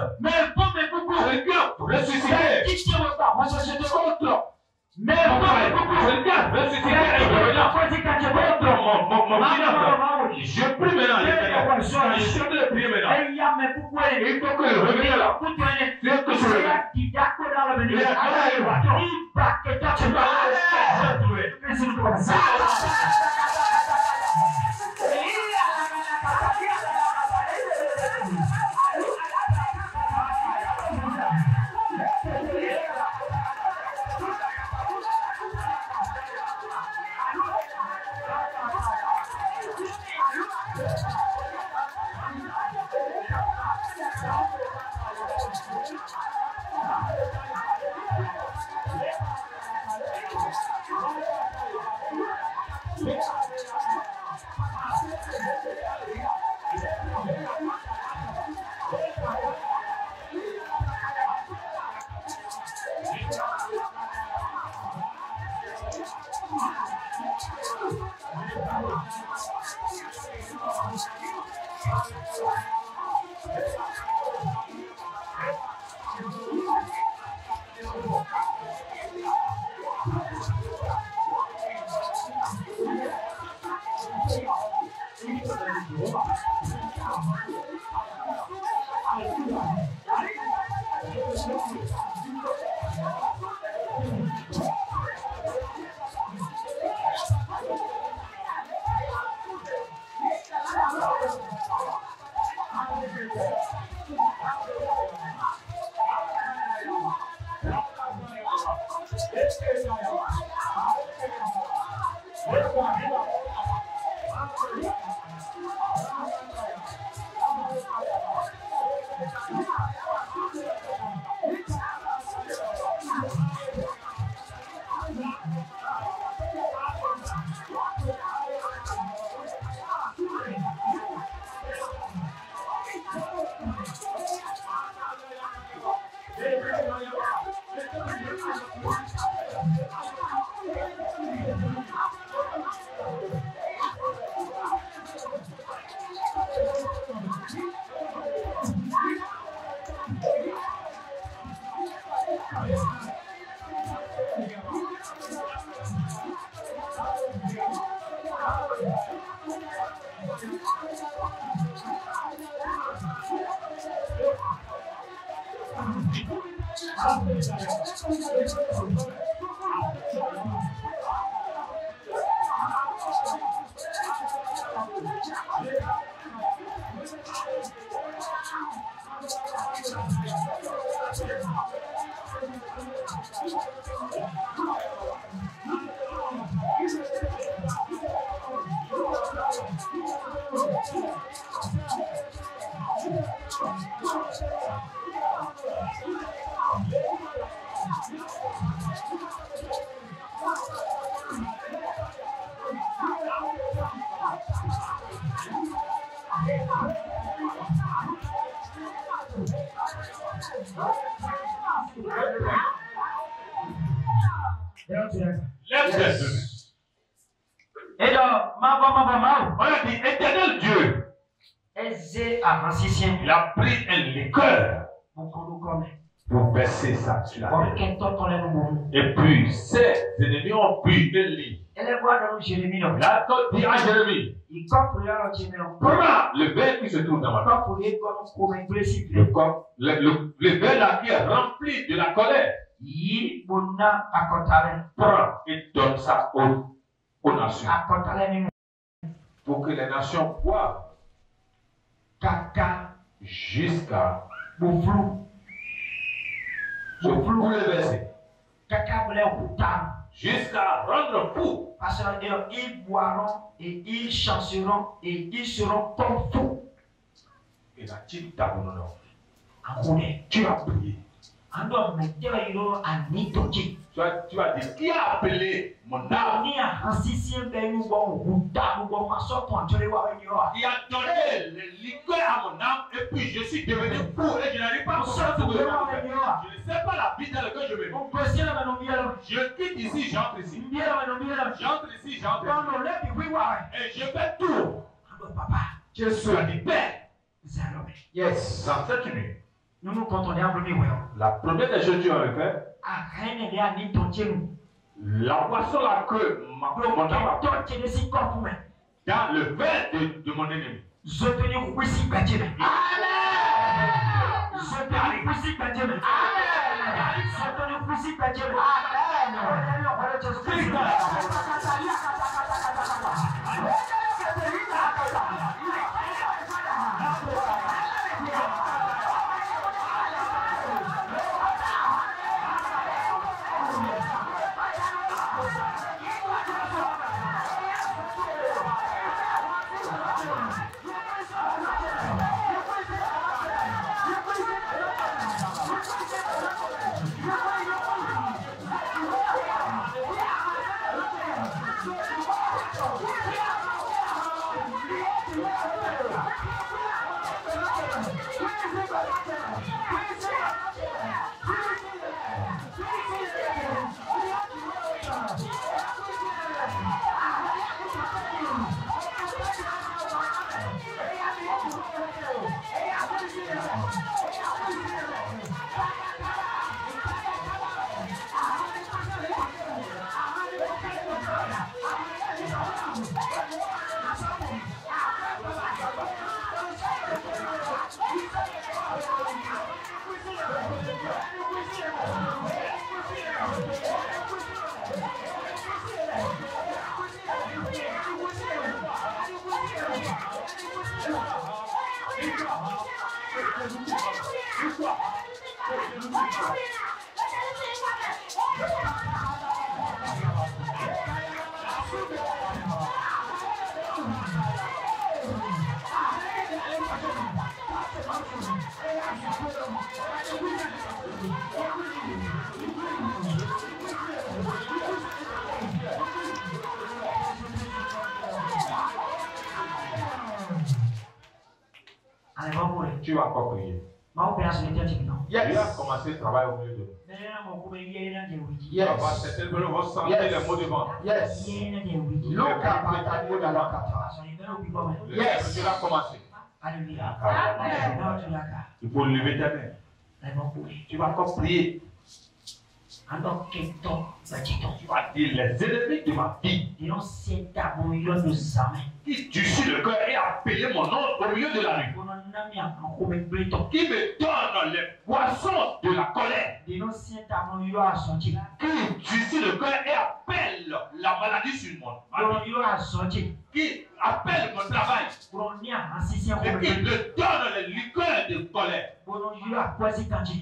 Je prie maintenant. Je suis en train de prier maintenant. Il faut que je revienne là. C'est que je Éternel Dieu, il a pris un liqueur pour verser ça sur la terre. Et puis, ses ennemis ont pris Élie. Là, quand dit à Jérémie, prends le verre qui se trouve dans ma main. Le verre là qui est rempli de la colère. Prends et donne ça aux nations. Pour que les nations boivent jusqu'à se bouleverser. Jusqu'à rendre fou. Parce qu'ils boiront et ils chanceront et ils seront comme fous. Et la petite table, Tu as prié. Tu as dit, qui a appelé mon âme? Il a donné le liqueur à mon âme et puis je suis devenu fou et je n'arrive pas à sortir de moi. Je ne sais pas la vie dans laquelle je vais. Je quitte ici, j'entre ici. J'entre ici, j'entre ici. Et je fais tout. Jésus a dit, Père. Yes. Dans cette nuit. Nous nous contrôlons. La première des choses que tu vas faire, la boisson là que mon âme a dans le verre de mon ennemi. Tu vas encore prier. Tu as commencé le travail au milieu de nous. Yes. Certaines personnes vont sentir les mots de vent. Yes. Yes. Tu vas commencer. Alléluia. Il faut lever ta main. Tu vas encore prier. Tu vas dire les ennemis de ma vie qui tuent le cœur et appeler mon nom au milieu de la rue. Qui me donne les poissons de la colère. Qui tue le cœur et appelle la maladie sur moi. Qui appelle mon travail. Et qui me donne les liqueurs de colère.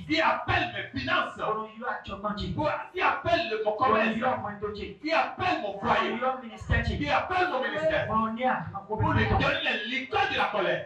Qui appelle mes finances. Qui appelle mon commerce. Qui appelle mon foyer. Qui appelle mon ministère. Pour lui donner les liqueurs de la colère.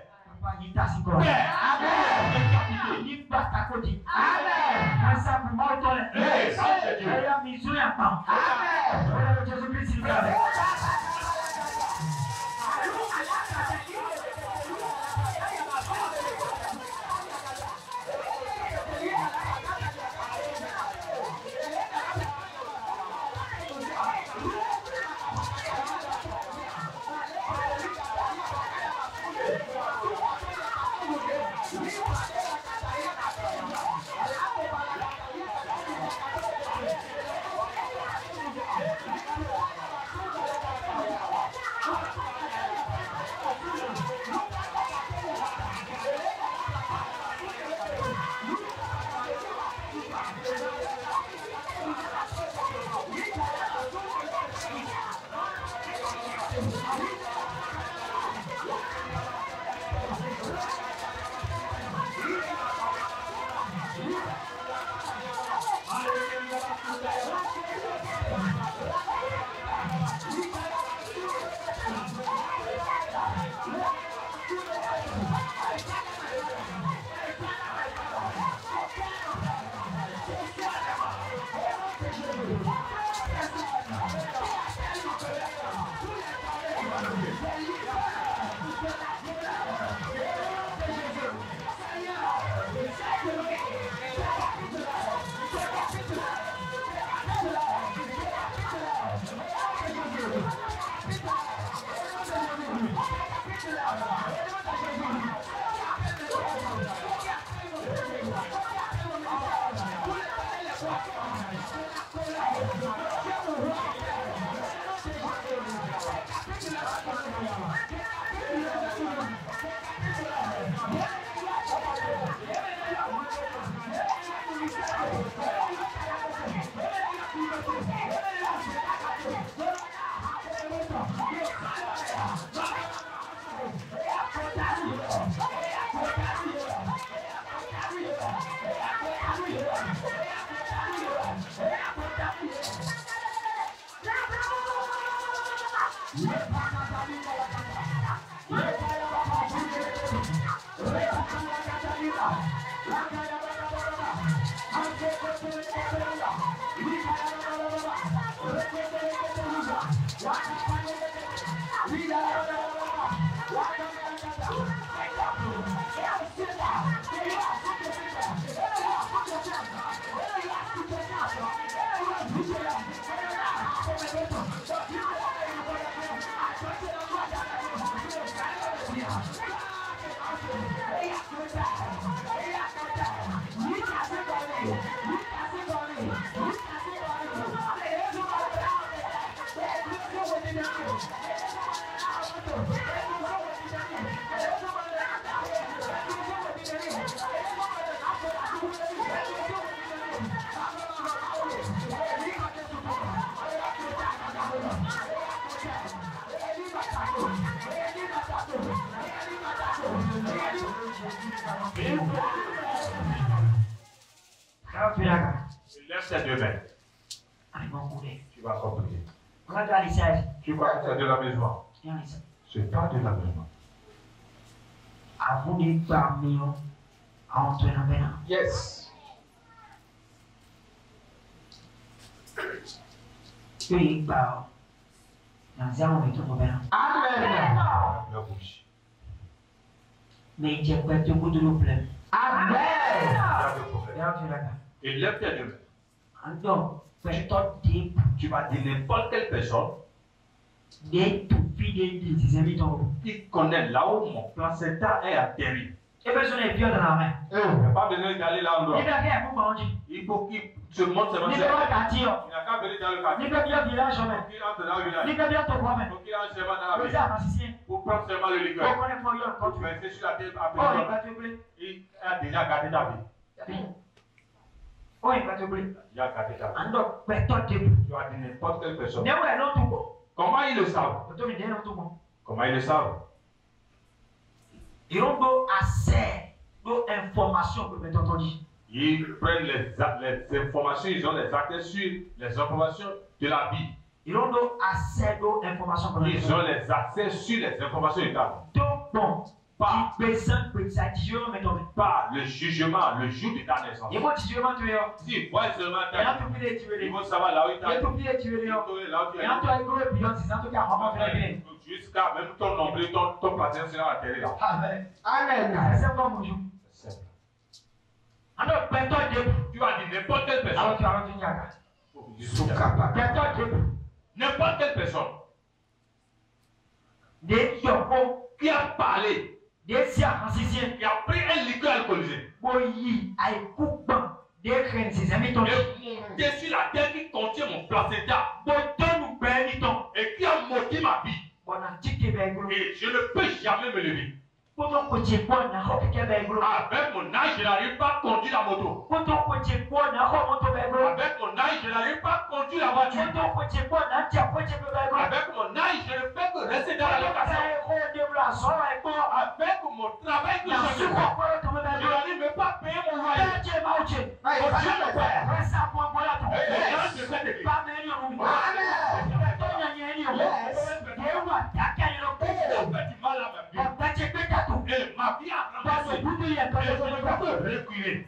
Laisse tes deux mains. Tu vas comprier. Tu crois que c'est de l'amusement? C'est pas de l'amusement. Yes. Amen. La bouche. Mais j'ai pas de coup de problème. Amen. Il y a des problèmes. Et lève tes deux mains. Donc, fais-toi des Tu vas dire n'importe quelle personne qui connaît là où mon placenta est atterri. Et besoin de pieds dans la main. Il n'y a pas besoin d'aller là où il faut qu'il se montre seulement. Il n'a qu'à venir dans le quartier. Il entre dans le village. Il entre seulement dans la ville. Pour prendre seulement le liqueur. Tu vas rester sur la tête après. Il a déjà gâté ta vie. Il a gâté ta vie. Tu vas dire n'importe quelle personne. Comment ils le savent? Comment ils le savent? Ils ont assez d'informations pour mettre entendu. Ils prennent les informations, ils ont les accès sur les informations de la vie. Ils ont assez d'informations pour Ils ont les accès sur les informations de la vie. Donc, bon, Pas pas le jugement, le jour de ta naissance. il faut jugement tu es. Si, moi seulement Et là, tu peux les tuer. il faut savoir là où il Et t'a tu peux les tuer. là où tu Et là, tu as gros et puis c'est ça qui a vraiment fait. jusqu'à même ton nombril, ton placenta sera atterri là. Amen. Amen. C'est pas bonjour. C'est simple. Alors, pète-toi debout. Tu vas dire n'importe quelle Alors, personne. tu as rendu Niaga. Pète-toi debout. N'importe quelle personne Des topos, qui a parlé, des circoncisiens, qui a pris un liqueur alcoolisé, boyi, aïe, coupant, des reines, ses amis, ton et sur la terre qui contient mon placenta, bouton ou béniton. et qui a maudit ma vie. On a dit que ben Et je ne peux jamais me lever. Poto côté quoi na ho que ben gros. Avec mon âge, je n'arrive pas à conduire la moto. Poto côté quoi na ho moto ben gros. Avec mon âge, je n'arrive pas à conduire la voiture. Poto côté quoi na tia côté ben gros. Avec mon âge, je ne peux que rester dans la location. Avec mon travail que je fais, je n'arrive même pas à payer mon loyer. Et ma vie a commencé. Et je ne peux que reculer.